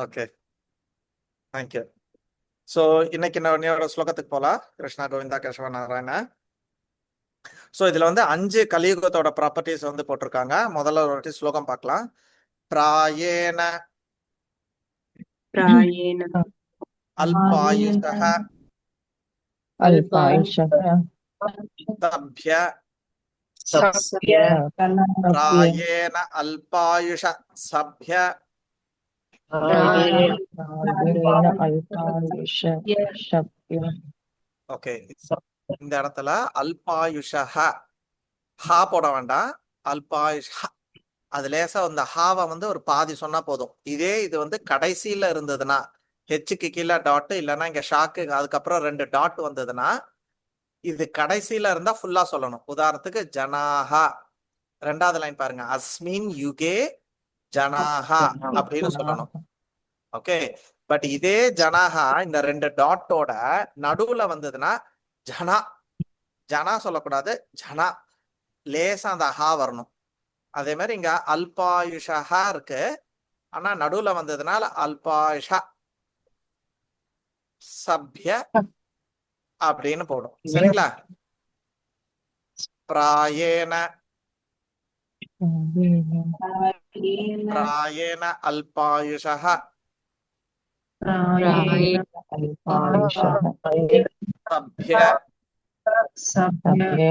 Okay, thank you. So இன்னைக்கு என்னோட ஸ்லோகத்துக்கு போகலாம். கிருஷ்ணா கோவிந்தா கேசவ நாராயண. ஸோ இதுல வந்து 5 கலியுகத்தோட ப்ராப்பர்ட்டிஸ் வந்து போட்டிருக்காங்க. முதல்ல ஒரு வாட்டி ஸ்லோகம் பார்க்கலாம். பிராயேன प्रायेण அல்பாயுஷः अल्पायुषः தப்ய सभ्य பிராயேன அல்பாயுஷ சப்ய. प्रायेण प्रायेण अल्पायुष शब्य ஓகே, இந்த இடத்துல அல்பாயுஷஹ ஹா போட வேண்டாம். அல்பாயுஷ அது லேசா அந்த ஹாவை வந்து ஒரு பாதி சொன்னா போதும். இதே இது வந்து கடைசியில இருந்ததுன்னா ஹெச்சுக்கு கீழே டாட் இல்லைன்னா இங்க ஷாக்கு அதுக்கப்புறம் 2 டாட் வந்ததுன்னா இது கடைசியில இருந்தா ஃபுல்லா சொல்லணும். உதாரணத்துக்கு ஜனாஹா, 2வது லைன் பாருங்க, அஸ்மின் யுகே ஜனாஹா அப்படின்னு சொல்லணும். ஓகே, பட் இதே ஜனாஹா இந்த 2 டாட்டோட நடுவுல வந்ததுன்னா ஜனா ஜனா சொல்லக்கூடாது, ஜனா லேசா அந்த ஹா வரணும். அதே மாதிரி இங்க அல்பாயுஷா இருக்கு, ஆனா நடுவுல வந்ததுனால அல்பாயுஷா சப்ய அப்படின்னு போடும். சரிங்களா? பிராயேன பிராயேன அல்பாயுஷா प्रायेण अल्पायुषः சப்ய. सभ्य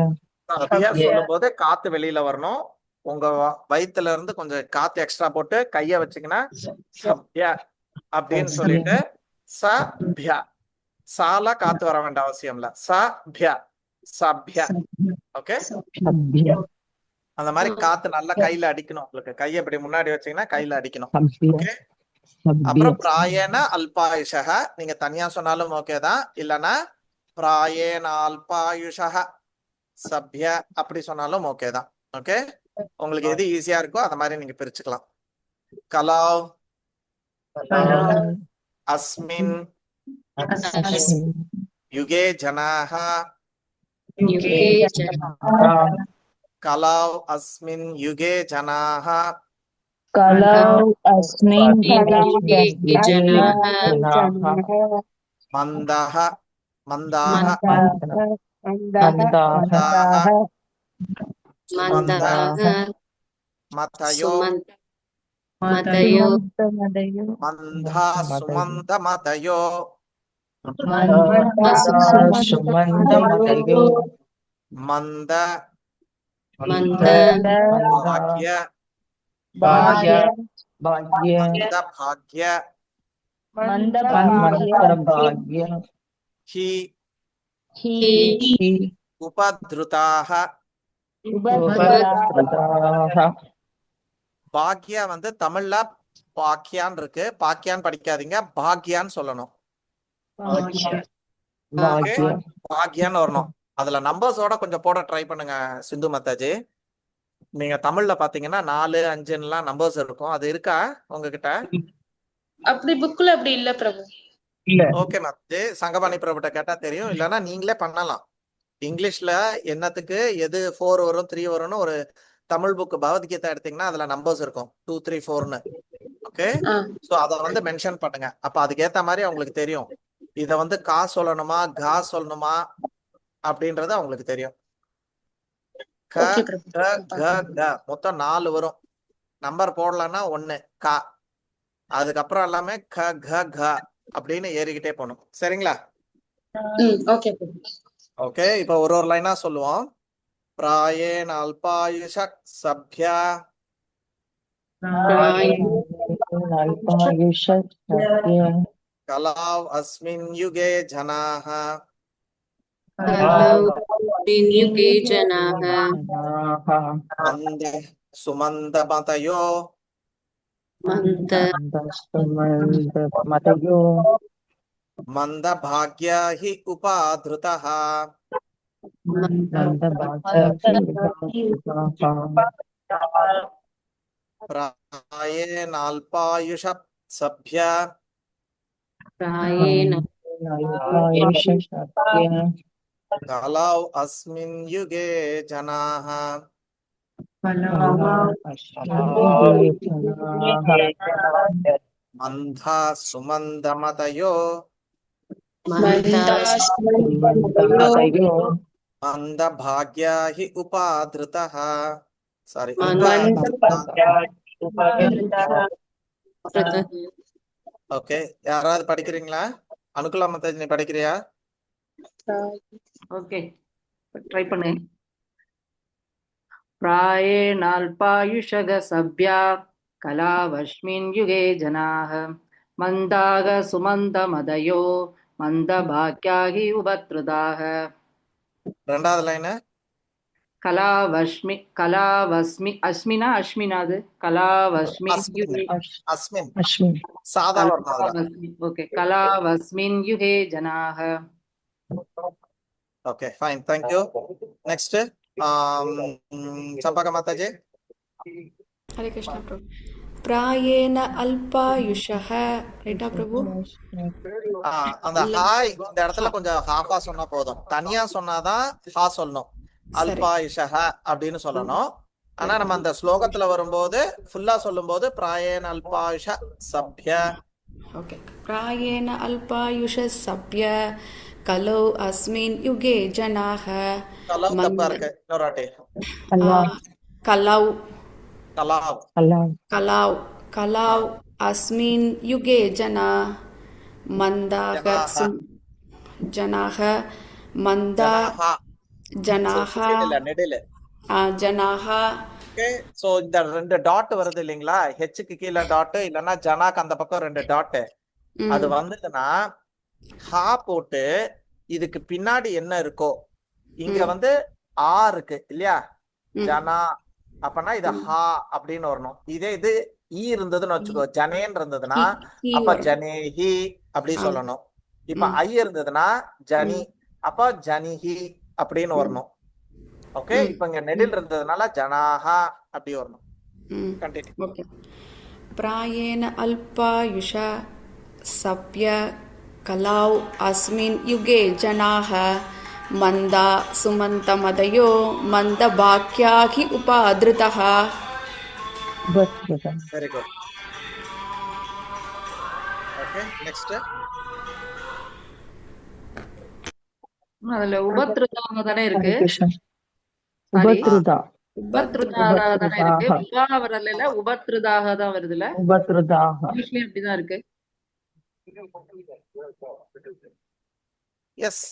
சப்ய சொல்லும் போது காத்து வெளியில வரணும். உங்க வயிற்றுல இருந்து கொஞ்சம் காத்து எக்ஸ்ட்ரா போட்டு கைய வச்சீங்கன்னா சப்ய அப்படின்னு சொல்லிட்டு சப்ய. சாலா காத்து வர வேண்டிய அவசியம் இல்ல, சப்ய சப்ய. ஓகே, सभ्य அந்த மாதிரி காத்து நல்லா கையில அடிக்கணும். உங்களுக்கு கையை இப்படி முன்னாடி வச்சீங்கன்னா கையில அடிக்கணும். सभ्य ஓகே, सभ्य அப்புறம் பிராயேன அல்பாயுஷக நீங்க தனியா சொன்னாலும் ஓகே தான், இல்லைன்னா பிராயேன அல்பாயுஷக சப்ய அப்படி சொன்னாலும் ஓகே தான். ஓகே, உங்களுக்கு எது ஈஸியா இருக்கோ அந்த மாதிரி நீங்க பிரிச்சுக்கலாம். கலாவ் அஸ்மின் யுகே ஜனாஹ युगे जनाः கலாவ் அஸ்மின் யுகே ஜனாஹ कलौ अस्मिन् युगे जनाः மந்தஹ மந்தாஹ मन्दाः मन्दः மதயோ मतयो மந்தா சுமந்த மதயோ सुमन्दमदयो மந்த मन्द பாக்ய भाग्य भाग्य மந்த பாக்ய मन्दभाग्य ஹி हि உபத்ருதாக. उपद्रुताः பாக்யா வந்து தமிழ்ல பாக்கியான் இருக்கு, பாக்கியான் படிக்காதீங்க, பாக்யான்னு சொல்லணும். भाग्य பாக்யான்னு வரணும். அதுல நம்பர்ஸோட கொஞ்சம் போட ட்ரை பண்ணுங்க சிந்து மத்தாஜி. நீங்க தமிழ்ல பாத்தீங்கன்னா 4 5 நம்பர்ஸ் இருக்கும். அது இருக்கா உங்ககிட்ட? அப்படி புக்ல அப்படி இல்ல பிரபு. ஓகே மத்தாஜி, சங்கபாணி பிரபுட்ட கேட்டா தெரியும், இல்லைன்னா நீங்களே பண்ணலாம். இங்கிலீஷ்ல என்னத்துக்கு எது 4 வரும் 3 வரும்னு ஒரு தமிழ் புக் பகவத்கீதா எடுத்தீங்கன்னா அதுல நம்பர்ஸ் இருக்கும் 2 3 4ன்னு. ஓகே, சோ அத வந்து மென்ஷன் பண்ணுங்க. அப்ப அதுக்கு ஏத்த மாதிரி அவங்களுக்கு தெரியும் இத வந்து கா சொல்லணுமா கா சொல்லணுமா அப்படின்றது அவங்களுக்கு தெரியும். க ஓகே பிரபு. க க க மொத்தம் 4 வரும். நம்பர் போடலன்னா 1 கா, அதுக்கப்புறம் எல்லாமே க க க அப்படின்னு ஏறிக்கிட்டே போகணும். சரிங்களா? ஓகே பிரபு. ஓகே, இப்ப ஒரு ஒரு லைனா சொல்லுவோம். பிராயேன அல்பாயுஷ சப்யா अल्पायुषस्य கலாவ் அஸ்மின் யுகே ஜனாஹ युगे जनाः மந்த சுமந்த மதயோ मन्द मदयो மந்த பாக்யா ஹி உபாத்ருதः பிராயேன அல்பாயுஷ சப்யா प्रायेण கலாவ் அஸ்மின் யுகே ஜனாஹ மந்தா சுமந்தமதயோ மந்தா சுமந்தமதயோ மந்த பாக்யா ஹி உபாதிருதः. Sorry, okay. யாராவது படிக்கிறீங்களா? அனுகுலா மத்தாஜி, நீ படிக்கிறியா? ஓகே, ட்ரை பண்ணு. प्रायेणाल्पायुषग सभ्या कलावस्मिन् युगे जनाः मन्दाग सुमन्दमदयो मन्दभाग्या हि उभत्रुदाः. ரெண்டாவது லைன். அஸ்மினா அஸ்மினாது கலாவஸ்மின் யுகே அஸ்மின் அஸ்மின் சாதா வரணும் அதுல. ஓகே, கலாவஸ்மின் யுகே ஜனாः. Okay, fine, thank you. Next Champaka Mataji. Hare Krishna Prabhu. प्रायेण अल्पायुषः ரைட்டா பிரபு? அந்த ஹாய் இந்த இடத்துல கொஞ்சம் ஹாஃபா சொன்னா போதும். தனியா சொன்னாதான் ஹா சொல்லணும். அல்பாயுஷஹ அப்படின்னு சொல்லணும். ஆனா நம்ம அந்த ஸ்லோகத்துல வரும்போது ஃபுல்லா சொல்லும்போது பிராயேன அல்பாயுஷ சப்ய. ஓகே. प्रायेण अल्पायुष सभ्य कलौ अस्मिन् युगे जनाः கலாவ் தப்பா இருக்கு. இன்னொரு வாட்டி. कलौ கலாவ் कलौ कलौ अस्मिन् युगे जना मन्दाः जनाः मन्दा जनाः நெடில. जनाः. ஓகே, சோ இந்த ரெண்டு டாட் வருது இல்லைங்களா? ஹெச்சுக்கு கீழே டாட் இல்லைன்னா ஜனாக்கு அந்த பக்கம் ரெண்டு டாட். அது வந்ததுன்னா ஹா போட்டு இதுக்கு பின்னாடி என்ன இருக்கோ இங்க வந்து ஆ இருக்கு இல்லையா? ஜனா அப்பனா இது ஹா அப்படின்னு வரணும். இதே இது ஈ இருந்ததுன்னு வச்சுக்கோ, ஜனேன் இருந்ததுன்னா அப்ப ஜனேஹி அப்படி சொல்லணும். இப்ப ஐ இருந்ததுன்னா ஜனி, அப்ப ஜனிஹி அப்படின்னு வரணும். ஓகே, இப்ப இங்க நெடில் இருந்ததுனால ஜனாஹா அப்படி வரணும். கண்டினியூ. ஓகே. प्रायेण अल्पायुष सभ्य कलौ अस्मिन् युगे जनाः मन्दा सुमन्तमदयो मन्दभाग्या हि उपादृतः. Very good. Okay, next. அதுல உபத்ருதாக தானே இருக்கு. உபத்ருதா உபத்ருதாக தானே இருக்கு. உபா வரல, உபத்ருதாக தான் வருதுல. உபத்ருதாக இங்கிலீஷ்லயும் அப்படிதான் இருக்கு. எஸ்,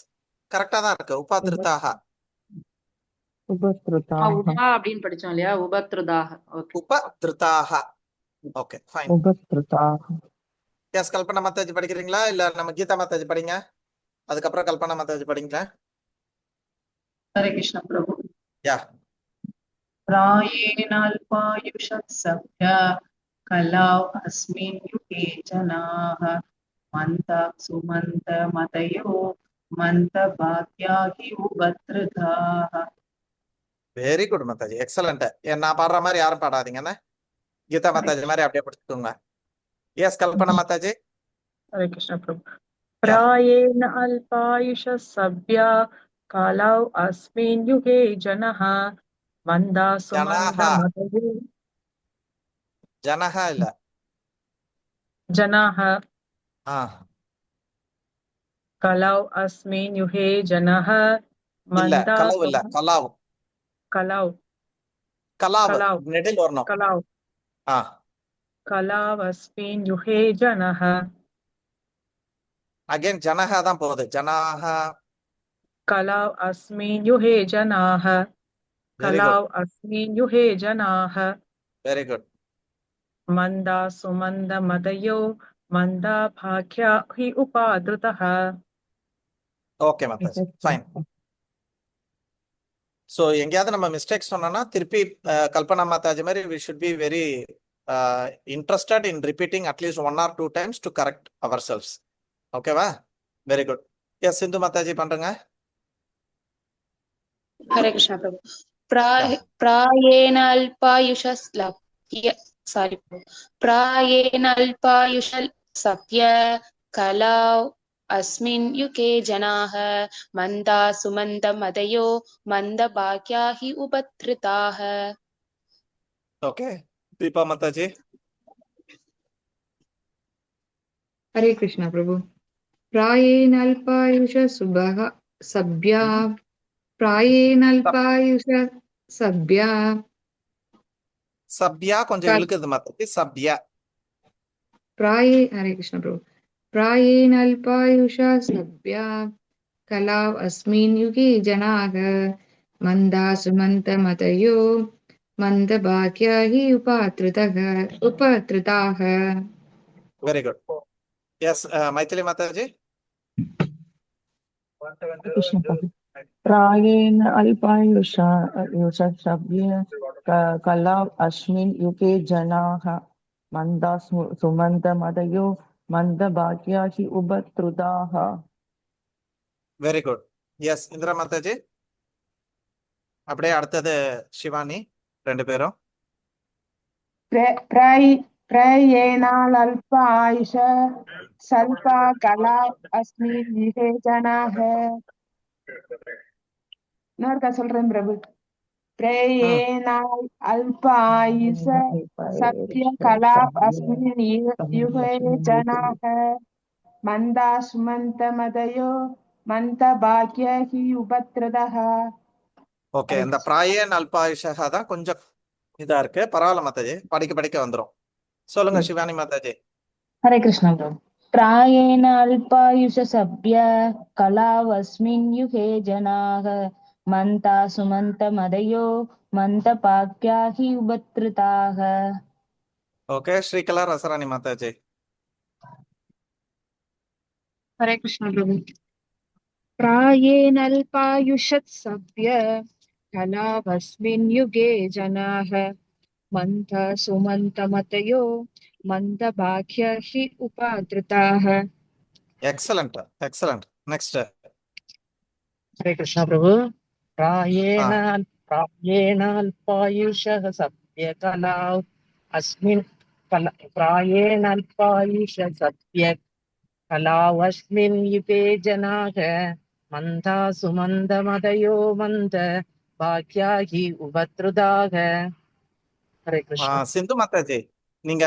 கரெக்டா தான் இருக்கு. உபாதிருத்தாக. உபத்ருதாக உபா அப்படின்னு படிச்சோம் இல்லையா? உபத்ருதாக. ஓகே, உபதிருத்தாக. Okay, fine. உபத்ருதாக. எஸ், கல்பனா மாதாஜி படிக்கிறீங்களா? இல்ல நம்ம கீதா மாதாஜி படிங்க, அதுக்கப்புறம் கல்பனா மாதாஜி படிங்களா? हरे कृष्ण प्रभु. யா. प्रायेणाल्पायुषः सभ्य कलौ अस्मिन् युगे जनाः मन्दः सुमन्तमदयो मन्दभाग्या हि उभत्रुताः. Very good Mataji, excellent. நான் பாடுற மாதிரி யாரும் பாடாதீங்கன்னு, கீதா மாதாஜி மாதிரி அப்படியே படிச்சுக்கோங்க. எஸ், கல்பனா மாதாஜி. हरे कृष्ण प्रभु. प्रायेण अल्पायुषः सभ्या कलौ अस्मिन् युगे जनः मन्दः सुमन्तमदयो ஜனஹா இல்ல, जनाः ஆ कलौ अस्मिन् युगे जनः இல்ல, मन्दः கலவு இல்ல, கலாவ். कलौ கலாவ் கலாவ். நெடில் வரணும். कलौ ஆ कलावस्मिन् युगे जनः. அகைன் ஜனஹா தான் போகுது. ஜனாஹா. कलौ अस्मिन् युगे जनाः வெரி कलौ குட், अस्मिन् युगे जनाः வெரி குட். मन्दा सुमन्दमदयो मन्दभाग्या हि उपादृतः. Okay Mataji, fine. ஸோ எங்கேயாவது நம்ம மிஸ்டேக் சொன்னோம்னா திருப்பி கல்பனா மாதாஜி மாதிரி we should be very interested in repeating at least 1 or 2 times to correct ourselves. ஓகேவா? Very good. Yes, Sindhu Mataji பண்றங்க. हरे कृष्ण प्रभु. प्रायेण अल्पायुष सभ्य कलौ अस्मिन् युगे जनाः मन्दा सुमन्दमदयो मन्दभाग्या हि उभत्रुताः. ஓகே, தீபா மாதாஜி. हरे कृष्णा प्रभु। प्रायेणाल्पायुष सुभः सभ्या प्रायेणाल्पायुष सभ्या சப்யா கொஞ்சம் இழுக்குது மத்தபடி சப்யா. प्राये हरे कृष्ण प्रभु। प्रायेणाल्पायुष सभ्या कलाव अस्मिन् युगे जनाः मन्दा सुमन्तमतयो मन्दभाग्या हि उपत्रिताः। Very good. Yes Maithili Mataji. Krishna Prabhu प्रायेण अल्पायुषसभ्य कला अस्मिन् युगे जनाः मन्दा सुमन्तमदयो मन्दभाग्या हि उपत्रुताः. Very good. Yes Indira Mataji. அப்படியே அடுத்தது சிவானி, ரெண்டு பேரும். प्रायेणाल्प आयुष स्वल्पा कला अस्मिन् युगे जनाः இன்னொருக்கா சொல்றேன் பிரபு. பிரேயேனால் அல்ப ஆயுஷ சத்ய கலா அஸ்மின் யுகே ஜனாக மந்தா சுமந்த மதயோ மந்த பாக்ய ஹி உபத்ரதः. ஓகே, இந்த பிராயேன் அல்பாயுஷகா தான் கொஞ்சம் இதா இருக்கு. பரவாயில்ல மாதாஜி, படிக்க படிக்க வந்துரும். சொல்லுங்க சிவானி மாதாஜி. हरे कृष्ण प्रभु। प्रायेण अल्पायुष सभ्य कलावस्मिन् युगे जनाः मन्ता सुमन्त मदयो मन्दभाग्या हि उपत्रिताः. ஓகே, ஸ்ரீகலா ரசராணி மாதாஜி. हरे कृष्ण प्रभु। प्रायेणाल्पायुषसभ्य कलावस्मिन् युगे जनाः मन्द सुमन्तमतयो मन्दभाग्य हि उपादृताः. Excellent excellent. Next. Hare Krishna Prabhu. प्रायेणाल्पायुषः सभ्य कलाव अस्मिन् प्रायेणाल्पायुष सभ्य कलावस्मिन् युगे जनाः मन्दा सुमन्दमदयो मन्द भाग्या हि उपत्रुताः. हरे कृष्ण. சிந்து மாதாஜி, நீங்க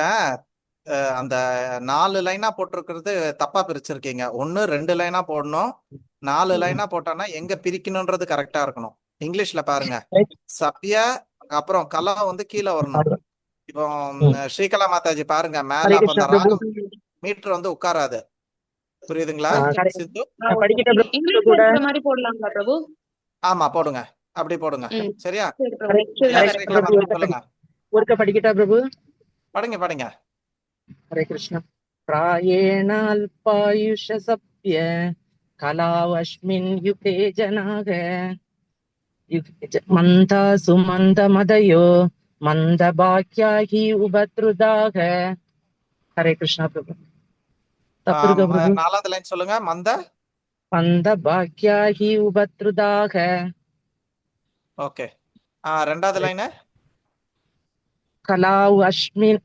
அந்த 4 லைனா போட்டிருக்கிறது தப்பா பிரிச்சிருக்கீங்க. 1 2 லைனா போடணும். 4 லைனா போட்டானா எங்க பிரிக்கணும்ன்றது கரெக்டா இருக்கணும். இங்கிலீஷ்ல பாருங்க, சப்ய அப்புறம் கலா வந்து கீழே வரணும். இப்போ ஸ்ரீகலா மாதாஜி பாருங்க, மேல அப்ப அந்த ராகம் மீட்டர் வந்து உட்காராது. புரியுதுங்களா சிந்து? இங்கிலீஷ் படிக்கிற மாதிரி போடலாங்களா பிரபு? ஆமா போடுங்க, அப்படி போடுங்க. சரியா? ஸ்ரீகலா மாதாஜி சொல்லுங்க. ஒருக்க படிக்கட்டா பிரபு? படிங்க படிங்க. हरे कृष्ण। प्रायेणाल्पायुष सभ्य कलावस्मिन् युगे जनाः मन्दा सुमन्दमदयो मन्दभाग्या हि उपत्रुताः. हरे कृष्ण प्रभु। நாலாவது லைன் சொல்லுங்க. मन्दभाग्या हि उपत्रुताः. ஓகே, ரெண்டாவது லைன் कलाव अस्मिन्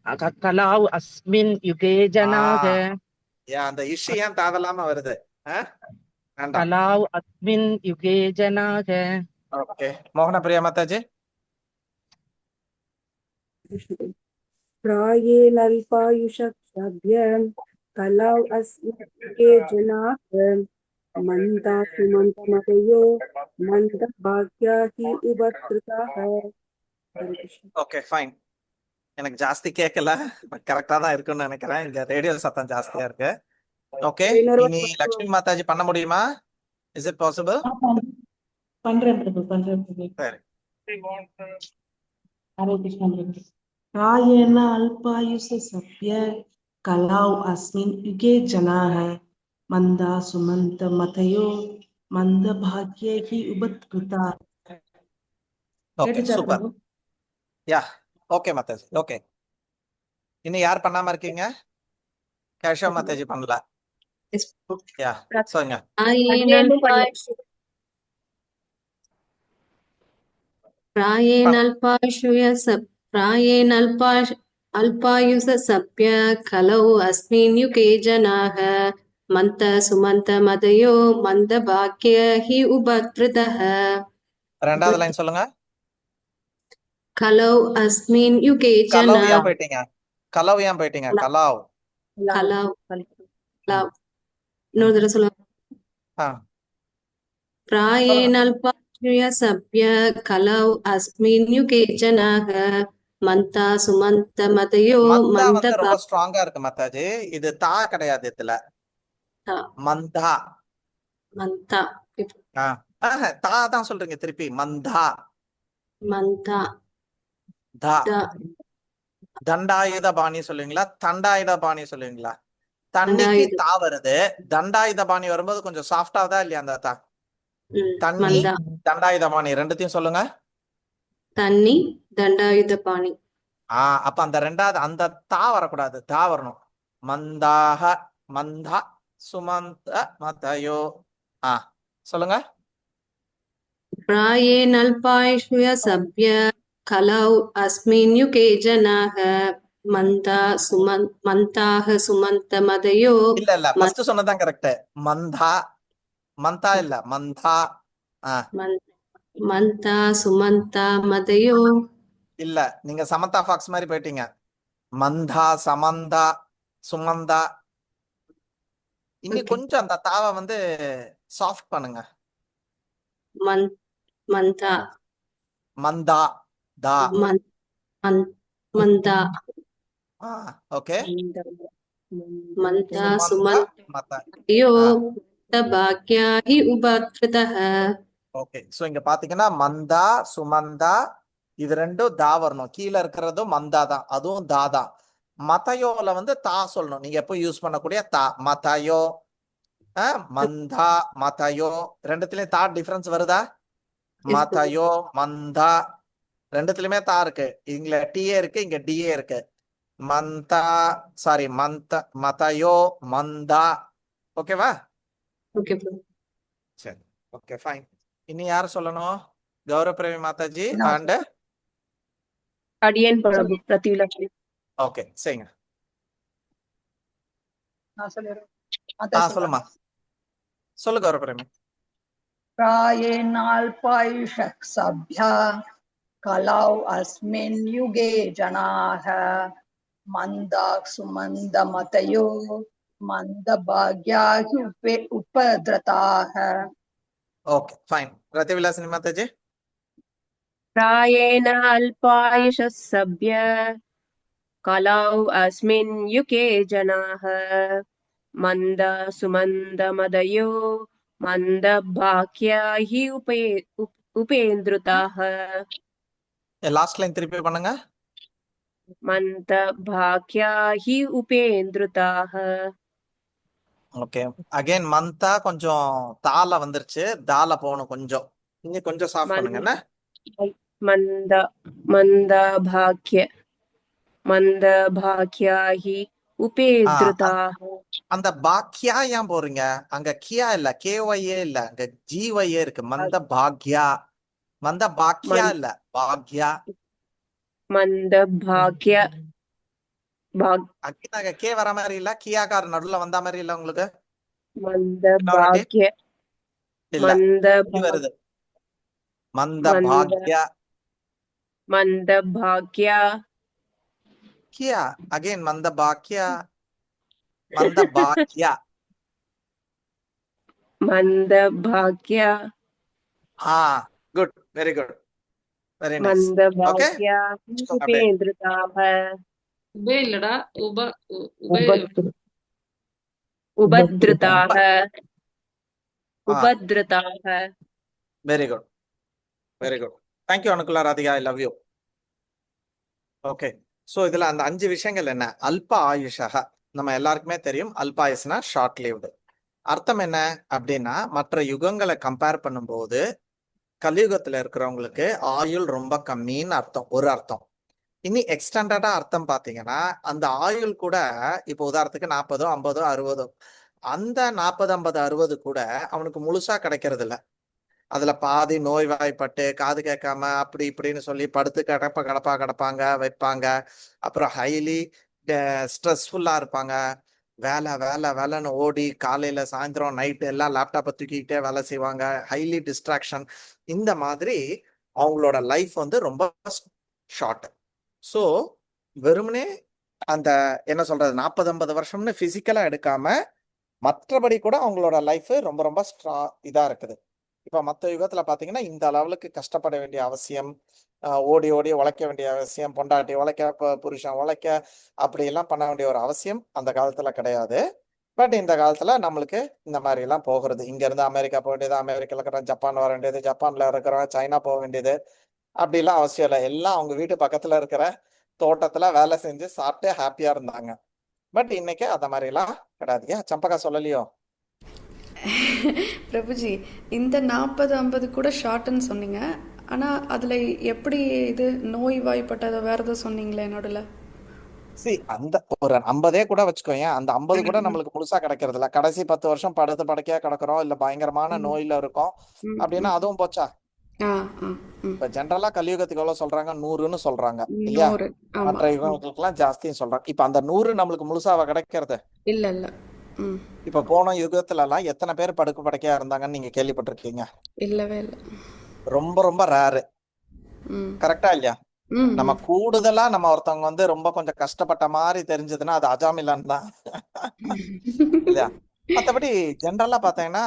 युगे जनाः. அந்த இஷ்யூ ஏன் தேவையில்லாம வருது? कलाव अस्मिन् युगे जनाः. ஓகே, மோகன பிரியா மாதாஜி. प्रायेणाल्पायुषसभ्य कलाव अस्मिन् युगे जनाः मन्दा सुमन्तमदयो मन्दभाग्या हि उपत्रुताः. Okay fine. எனக்கு ஜாஸ்தி கேட்கல, பட் கரெக்டா தான் இருக்குன்னு நினைக்கிறேன். இங்க ரேடியோ சத்தம் ஜாஸ்தியா இருக்கு. ஓகே, இனி லட்சுமி மாதாஜி பண்ண முடியுமா? Is it possible? பண்றேன் பிரபு, பண்றேன் பிரபு. சரி. हरे कृष्ण प्रभु। प्रायेण अल्पायुष सभ्य कलाव अस्मिन् युगे जनाः मन्दा सुमन्त मतयो मन्दभाग्ये हि उपत्रुताः. Okay super. Yeah okay Mataji. Okay, இன்னும் யார் பண்ணாம இருக்கீங்க? கேஷவ் மாதாஜி பண்ணல. யா சொல்லுங்க. प्रायेणाल्पायुष सभ्य कलौ अस्मिन् युगे जनाः मन्द सुमन्त मदयो मन्दभाग्य हि उपत्रुतः. ரெண்டாவது லைன் சொல்லுங்க. कलौ अस्मिन् युगे கலவ் जनाः ஏன் போயிட்டீங்க? கலவ் ஏன் போயிட்டீங்க? கலாவ். कलौ இன்னொரு தடவை சொல்லுங்க. ஆ प्रायेण अल्पायुषः सभ्य कलौ अस्मिन् युगे जनाः मन्ता सुमन्तमतयो மந்தா வந்து मन्दभा ரொம்ப ஸ்ட்ராங்கா இருக்கு மாதாஜி. இது தா கிடையாது இதுல. மந்தா. मन्ता தா தான் சொல்றீங்க திருப்பி. மந்தா. मन्ता தா. द தண்டாயுத பாணி சொல்லுவீங்களா, தண்டாயுத பாணி சொல்லுவீங்களா? தண்ணிக்கு दण्डायुध தா வருது, தண்டாயுத பாணி வரும்போது கொஞ்சம் சாஃப்டாதா இல்லையா அந்த தா? தண்ணி मन्दा தண்டாயுத பாணி ரெண்டுத்தையும் சொல்லுங்க. தண்ணி தண்டாயுதபாணி. அப்ப அந்த ரெண்டாவது அந்த தா வரக்கூடாது, தா வரணும். மந்தாக மந்தா சுமந்த மதயோ. சொல்லுங்க. प्रायेण अल्पायुषः सभ्य कलौ अस्मिन् युगे जनाः मन्ताः सुमन्तमदयो இல்ல ஃபர்ஸ்ட் சொன்னதான் கரெக்ட். மந்தா. மந்தா இல்ல மந்தா. மந்தா சுமந்தா மதயோ. இல்ல நீங்க சமந்தா ஃபாக்ஸ் மாதிரி போயிட்டீங்க. மந்தா சமந்தா சுமந்தா. இன்னும் கொஞ்சம் அந்த தாவை வந்து சாஃப்ட் பண்ணுங்க. மந்தா மந்தா தா. மந்தா. ஓகே. மந்தா சுமந்தமதயோ பாக்யாஹி உபத்ருதஹ. ஓகே. சோ இங்க பாத்தீங்கன்னா மந்தா சுமந்தா இது ரெண்டும் தா வரணும். கீழே இருக்கிறதும் மந்தா தான், அதுவும் தா தான். மதயோல வந்து தா சொல்லணும். நீங்க எப்போ யூஸ் பண்ணக்கூடிய தா. மதயோ மந்தா மதயோ ரெண்டுத்துலயும் தா டிஃபரன்ஸ் வருதா? மதயோ மந்தா ரெண்டுத்துலயுமே தா இருக்கு. இங்க டிஏ இருக்கு, இங்க டிஏ இருக்கு. மந்தா சாரி மதயோ மந்தா. ஓகேவா? ஓகே சரி. Okay fine. இனி யார் சொல்லணும்? கௌரவ பிரேமி மாதாஜி அண்ட் அடியன் பிரபு பிரதிலட்சுமி. ஓகே சரிங்க. சொல்லுமா. சொல்லு கௌரவ பிரேமி. प्रायेणाल्पायुषः सभ्या कलौ अस्मिन् युगे जनाः मन्दाः सुमन्दमतयो मन्दभाग्याः उपद्रताः. Okay fine. ரத்திவிலாசினி மாதாஜி. प्रायेण अल्पायुषः सभ्य कलौ अस्मिन् युगे जनाः मन्दा सुमन्दमदयो मन्दभाग्या हि उपेन्द्रुताः. லாஸ்ட் லைன் திருப்பி பண்ணுங்க. मन्दभाग्या हि उपेन्द्रुताः. ஓகே. அகைன் மந்தா கொஞ்சம் தால வந்துருச்சு, தால போகணும் கொஞ்சம். இன்னும் கொஞ்சம் சாஃப்ட் பண்ணுங்க. என்ன மந்தபாக்யா ஹி உபேத்ருதாஹ. அந்த பாக்யா ஏன் போறீங்க? அங்க கியா இல்ல, கேஒய்ஏ இல்ல, அங்க ஜிஒய்ஏ இருக்கு. மந்த பாக்யா. மந்த பாக்யா இல்ல, பாக்யா. மந்தபாக்யா அங்க கே வர மாதிரி இல்ல, கியாக்கார நடுவுல வந்த மாதிரி இல்ல உங்களுக்கு? மந்தபாக்ய வருது. மந்த பாக்யா மந்தபாக்யா கியா. அகைன் மந்த பாக்யா மந்தபாக்யா மந்தபாக்யா. Good, very good, very nice. மந்தபாக்யா உபேந்திருதாஹ. உபே இல்லடா உபத்ருதாஹ. உபத்ருதாஹ. Very good, very good. Thank you Anukula Radhika, I love you. Okay. So இதுல அந்த 5 விஷயங்கள் என்ன? அல்ப ஆயுஷக நம்ம எல்லாருக்குமே தெரியும். அல்பாயுஷ்னா ஷார்ட் லிவ்டு. அர்த்தம் என்ன அப்படின்னா, மற்ற யுகங்களை கம்பேர் பண்ணும்போது கலியுகத்துல இருக்கிறவங்களுக்கு ஆயுள் ரொம்ப கம்மின்னு அர்த்தம், ஒரு அர்த்தம். இனி எக்ஸ்டெண்டடா அர்த்தம் பாத்தீங்கன்னா, அந்த ஆயுள் கூட இப்போ உதாரணத்துக்கு 40, 50, 60 அந்த 40, 50, 60 கூட அவனுக்கு முழுசா கிடைக்கிறது இல்ல. அதுல பாதி நோய்வாய்ப்பட்டு காது கேட்காம அப்படி இப்படின்னு சொல்லி படுத்து கிடப்பாங்க வைப்பாங்க. அப்புறம் ஹைலி ஸ்ட்ரெஸ்ஃபுல்லா இருப்பாங்க. வேலை வேலை வேலைன்னு ஓடி காலையில சாயந்தரம் நைட்டு எல்லாம் லேப்டாப்பை தூக்கிக்கிட்டே வேலை செய்வாங்க. Highly distraction. இந்த மாதிரி அவங்களோட லைஃப் வந்து ரொம்ப ஷார்ட். ஸோ வெறுமனே அந்த என்ன சொல்றது 40-50 வருஷம்னு பிசிக்கலா எடுக்காம மற்றபடி கூட அவங்களோட லைஃப் ரொம்ப ரொம்ப இதா இருக்குது. இப்ப மத்த யுகத்துல பாத்தீங்கன்னா இந்த லெவலுக்கு கஷ்டப்பட வேண்டிய அவசியம், ஓடி ஓடி உழைக்க வேண்டிய அவசியம், பொண்டாட்டி உழைக்க, புருஷன் உழைக்க, அப்படி எல்லாம் பண்ண வேண்டிய ஒரு அவசியம் அந்த காலத்துல கிடையாது. பட் இந்த காலத்துல நம்மளுக்கு இந்த மாதிரி எல்லாம் போகிறது. இங்க இருந்து அமெரிக்கா போக வேண்டியது, அமெரிக்கால இருக்கிற ஜப்பான் வர வேண்டியது, ஜப்பான்ல இருக்கிற சைனா போக வேண்டியது, அப்படி எல்லாம் அவசியம் இல்லை. எல்லாம் அவங்க வீட்டு பக்கத்துல இருக்கிற தோட்டத்துல வேலை செஞ்சு சாப்பிட்டு ஹாப்பியா இருந்தாங்க. பட் இன்னைக்கு அந்த மாதிரி எல்லாம் கிடையாது. ஏன் சம்பகா சொல்லலையோ? பிரபுஜி, இந்த 40-50 கூட ஷார்ட்னு சொன்னீங்க. ஆனால் அதில் எப்படி இது நோய் வாய்ப்பட்டதை வேறு எதுவும் சொன்னீங்களே நடுவில்? அந்த ஒரு 50 கூட வச்சுக்கோங்க. அந்த 50 கூட நம்மளுக்கு முழுசா கிடைக்கிறது இல்ல. கடைசி 10 வருஷம் படுத்து படுக்கையா கிடக்குறோம், இல்ல பயங்கரமான நோயில இருக்கோம் அப்படின்னா அதுவும் போச்சா? இப்ப ஜென்ரலா கலியுகத்துக்கு எவ்வளவு சொல்றாங்க? 100ன்னு சொல்றாங்க இல்லையா? மற்ற யுகங்களுக்கு எல்லாம் ஜாஸ்தியும் சொல்றாங்க. இப்ப அந்த 100 நம்மளுக்கு முழுசாவா கிடைக்கிறது இல்ல இல்ல. இப்ப போன யுகத்துல எல்லாம் எத்தனை பேர் படுக்க படுக்கையா இருந்தாங்கன்னு நீங்க கேள்விப்பட்டிருக்கீங்க? இல்லவே இல்ல. ரொம்ப ரொம்ப ரேரு. கரெக்டா இல்லையா? நம்ம கூடுதலா நம்ம ஒருத்தவங்க வந்து ரொம்ப கொஞ்சம் கஷ்டப்பட்ட மாதிரி தெரிஞ்சதுன்னா அது அஜாமிலான் தான் இல்லையா? மற்றபடி ஜென்ரலா பாத்தீங்கன்னா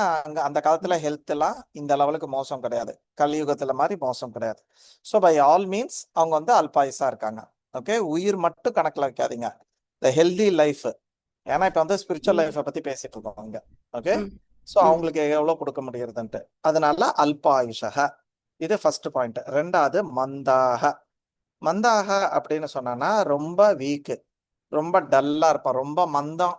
அந்த காலத்துல ஹெல்த் எல்லாம் இந்த லெவலுக்கு மோசம் கிடையாது. கலியுகத்துல மாதிரி மோசம் கிடையாது. ஸோ பை ஆல் மீன்ஸ் அவங்க வந்து அல்பாயுசா இருக்காங்க. ஓகே, உயிர் மட்டும் கணக்குல வைக்காதீங்க, த ஹெல்தி லைஃப். ஏன்னா இப்ப வந்து ஸ்பிரிச்சுவல் லைஃபை பத்தி பேசிட்டு இருக்கோம் அங்க. ஓகே, ஸோ அவங்களுக்கு எவ்வளவு கொடுக்க முடியுதுன்ட்டு. அதனால அல்பாயுஷக, இது ஃபர்ஸ்ட் பாயிண்ட். ரெண்டாவது மந்தாக. மந்தாக அப்படின்னு சொன்னா ரொம்ப வீக்கு, ரொம்ப டல்லா இருப்பான், ரொம்ப மந்தம்.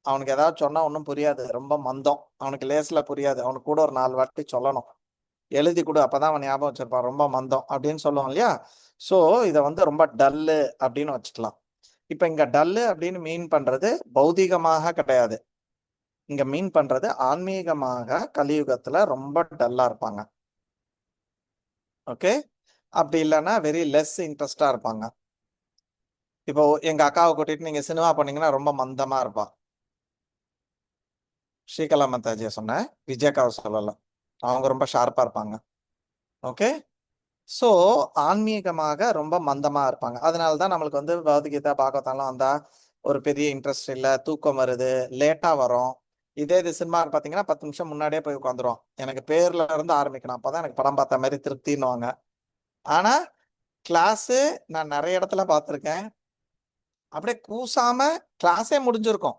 அவனுக்கு ஏதாவது சொன்னா ஒன்றும் புரியாது, ரொம்ப மந்தம், அவனுக்கு லேஸ்ல புரியாது. அவனுக்கு கூட ஒரு 4 வாட்டி சொல்லணும், எழுதி கொடு, அப்பதான் அவன் ஞாபகம் வச்சிருப்பான். ரொம்ப மந்தம் அப்படின்னு சொல்லுவோம் இல்லையா? ஸோ இதை வந்து ரொம்ப டல்லு அப்படின்னு வச்சுக்கலாம். இப்ப இங்க டல்லு அப்படின்னு மீன் பண்றது பௌதிகமாக கிடையாது. இங்க மீன் பண்றது ஆன்மீகமாக கலியுகத்துல ரொம்ப டல்லா இருப்பாங்க. ஓகே, அப்படி இல்லைன்னா வெரி லெஸ் இன்ட்ரெஸ்டா இருப்பாங்க. இப்போ எங்க அக்காவை கூட்டிட்டு நீங்க சினிமா பண்ணீங்கன்னா ரொம்ப மந்தமா இருப்பா. ஸ்ரீகலா மந்தாஜியை சொன்னேன், விஜயகாவை சொல்லல. அவங்க ரொம்ப ஷார்ப்பா இருப்பாங்க. ஓகே, ஸோ ஆன்மீகமாக ரொம்ப மந்தமா இருப்பாங்க. அதனாலதான் நம்மளுக்கு வந்து பகவத்கீதா பாகவதம்லாம் வந்தா ஒரு பெரிய இன்ட்ரெஸ்ட் இல்லை, தூக்கம் வருது, லேட்டா வரும். இதே இது சினிமா பார்த்தீங்கன்னா 10 நிமிஷம் முன்னாடியே போய் உட்காந்துரும். எனக்கு பேர்ல இருந்து ஆரம்பிக்கணும், அப்பதான் எனக்கு படம் பார்த்த மாதிரி திருப்தின்னுவாங்க. ஆனா கிளாஸு நான் நிறைய இடத்துல பார்த்துருக்கேன், அப்படியே கூசாம கிளாஸே முடிஞ்சிருக்கும்,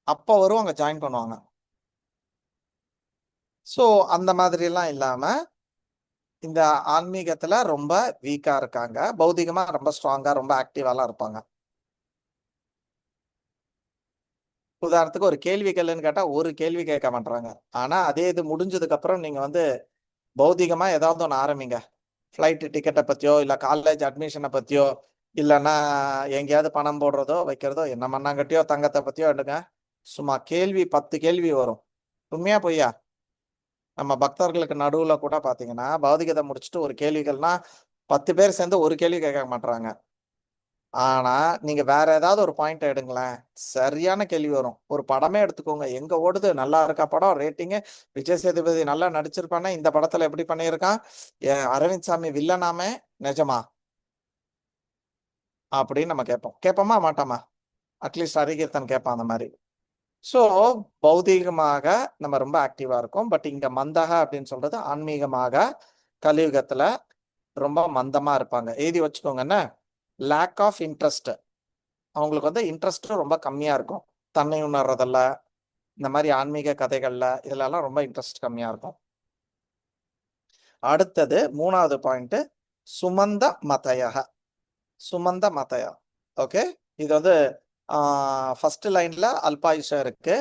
அப்போ வருவாங்க, ஜாயின் பண்ணுவாங்க. ஸோ அந்த மாதிரி எல்லாம் இல்லாம இந்த ஆன்மீகத்துல ரொம்ப வீக்கா இருக்காங்க, பௌதிகமா ரொம்ப ஸ்ட்ராங்கா ரொம்ப ஆக்டிவாலாம் இருப்பாங்க. உதாரணத்துக்கு ஒரு கேள்வி கேளுன்னு கேட்டா ஒரு கேள்வி கேட்க மாட்டாங்க. ஆனா அதே இது முடிஞ்சதுக்கு அப்புறம் நீங்க வந்து பௌதிகமா ஏதாவது ஒன்று ஆரம்பிங்க, ஃப்ளைட் டிக்கெட்டை பத்தியோ இல்ல காலேஜ் அட்மிஷனை பத்தியோ இல்லைன்னா எங்கேயாவது பணம் போடுறதோ வைக்கிறதோ என்ன மண்ணாங்கட்டியோ தங்கத்தை பத்தியோ எடுங்க, சும்மா கேள்வி 10 கேள்வி வரும். உண்மையா பொய்யா? நம்ம பக்தர்களுக்கு நடுவுல கூட பாத்தீங்கன்னா பௌதிகத்தை முடிச்சுட்டு ஒரு கேள்விகள்னா 10 பேர் சேர்ந்து ஒரு கேள்வி கேட்க மாட்டாங்க. ஆனா நீங்க வேற ஏதாவது ஒரு பாயிண்ட் எடுங்களேன், சரியான கேள்வி வரும். ஒரு படமே எடுத்துக்கோங்க, எங்க ஓடுது, நல்லா இருக்கா படம், ரேட்டிங்கு, விஜய் சேதுபதி நல்லா நடிச்சிருப்பானே, இந்த படத்துல எப்படி பண்ணியிருக்கான், அரவிந்த் சாமி வில்லனாமே, நிஜமா அப்படின்னு நம்ம கேட்போமா மாட்டோமா? அட்லீஸ்ட் ஹரிகீர்த்தன் கேட்பான் அந்த மாதிரி. ஸோ பௌதீகமாக நம்ம ரொம்ப ஆக்டிவா இருக்கோம். பட் இங்க மந்தக அப்படின்னு சொல்றது ஆன்மீகமாக கலியுகத்துல ரொம்ப மந்தமா இருப்பாங்க. எழுதி வச்சுக்கோங்கன்னு, லேக் ஆஃப் இன்ட்ரெஸ்ட். அவங்களுக்கு வந்து இன்ட்ரெஸ்ட் ரொம்ப கம்மியா இருக்கும். தன்னை உணர்றதில்ல, இந்த மாதிரி ஆன்மீக கதைகள்ல இதுலலாம் ரொம்ப இன்ட்ரெஸ்ட் கம்மியா இருக்கும். அடுத்தது 3வது பாயிண்ட், சுமந்த மதயக. சுமந்த மதயா. ஓகே, இது வந்து ஃபர்ஸ்ட் லைன்ல அல்பாயுஷா இருக்கு,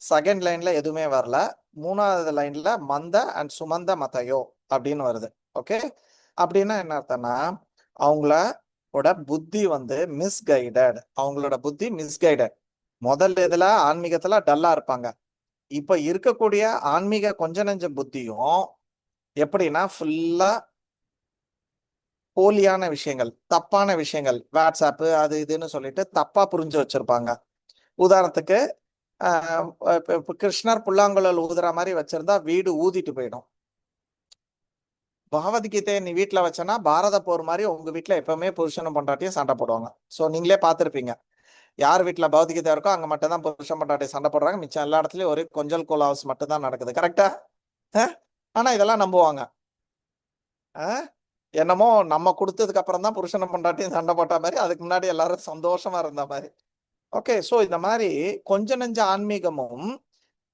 செகண்ட் லைன்ல எதுவுமே வரல, 3வது லைன்ல மந்த அண்ட் சுமந்த மதயோ அப்படின்னு வருது. ஓகே, அப்படின்னா என்ன அர்த்தம்னா அவங்களோட புத்தி வந்து மிஸ்கைடட், அவங்களோட புத்தி மிஸ்கைடட். முதல் இதுல ஆன்மீகத்துல டல்லா இருப்பாங்க, இப்ப இருக்கக்கூடிய ஆன்மீக கொஞ்ச நெஞ்ச புத்தியும் எப்படின்னா ஃபுல்லா போலியான விஷயங்கள், தப்பான விஷயங்கள், வாட்ஸ்அப் அது இதுன்னு சொல்லிட்டு தப்பா புரிஞ்சு வச்சிருப்பாங்க. உதாரணத்துக்கு கிருஷ்ணர் புல்லாங்குழல் ஊதுற மாதிரி வச்சிருந்தா வீடு ஊதிட்டு போயிடும். பகவத்கீதையை நீ வீட்டுல வச்சனா பாரத போர் மாதிரி உங்க வீட்டுல எப்பவுமே புருஷனும் பொண்டாட்டியும் சண்டை போடுவாங்க. ஸோ நீங்களே பார்த்துருப்பீங்க, யார் வீட்டுல பௌத்திகதா இருக்கோ அங்க மட்டும் தான் புருஷன் பொண்டாட்டி சண்டை போடுறாங்க, மிச்சம் எல்லா இடத்துலயும் ஒரு கொஞ்சல் கோலாவஸ் மட்டும் தான் நடக்குது. கரெக்டா? ஆனா இதெல்லாம் நம்புவாங்க. என்னமோ நம்ம கொடுத்ததுக்கு அப்புறம் தான் புருஷனை பொண்டாட்டியும் சண்டை போட்ட மாதிரி, அதுக்கு முன்னாடி எல்லாரும் சந்தோஷமா இருந்த மாதிரி. ஓகே, ஸோ இந்த மாதிரி கொஞ்ச நெஞ்ச ஆன்மீகமும்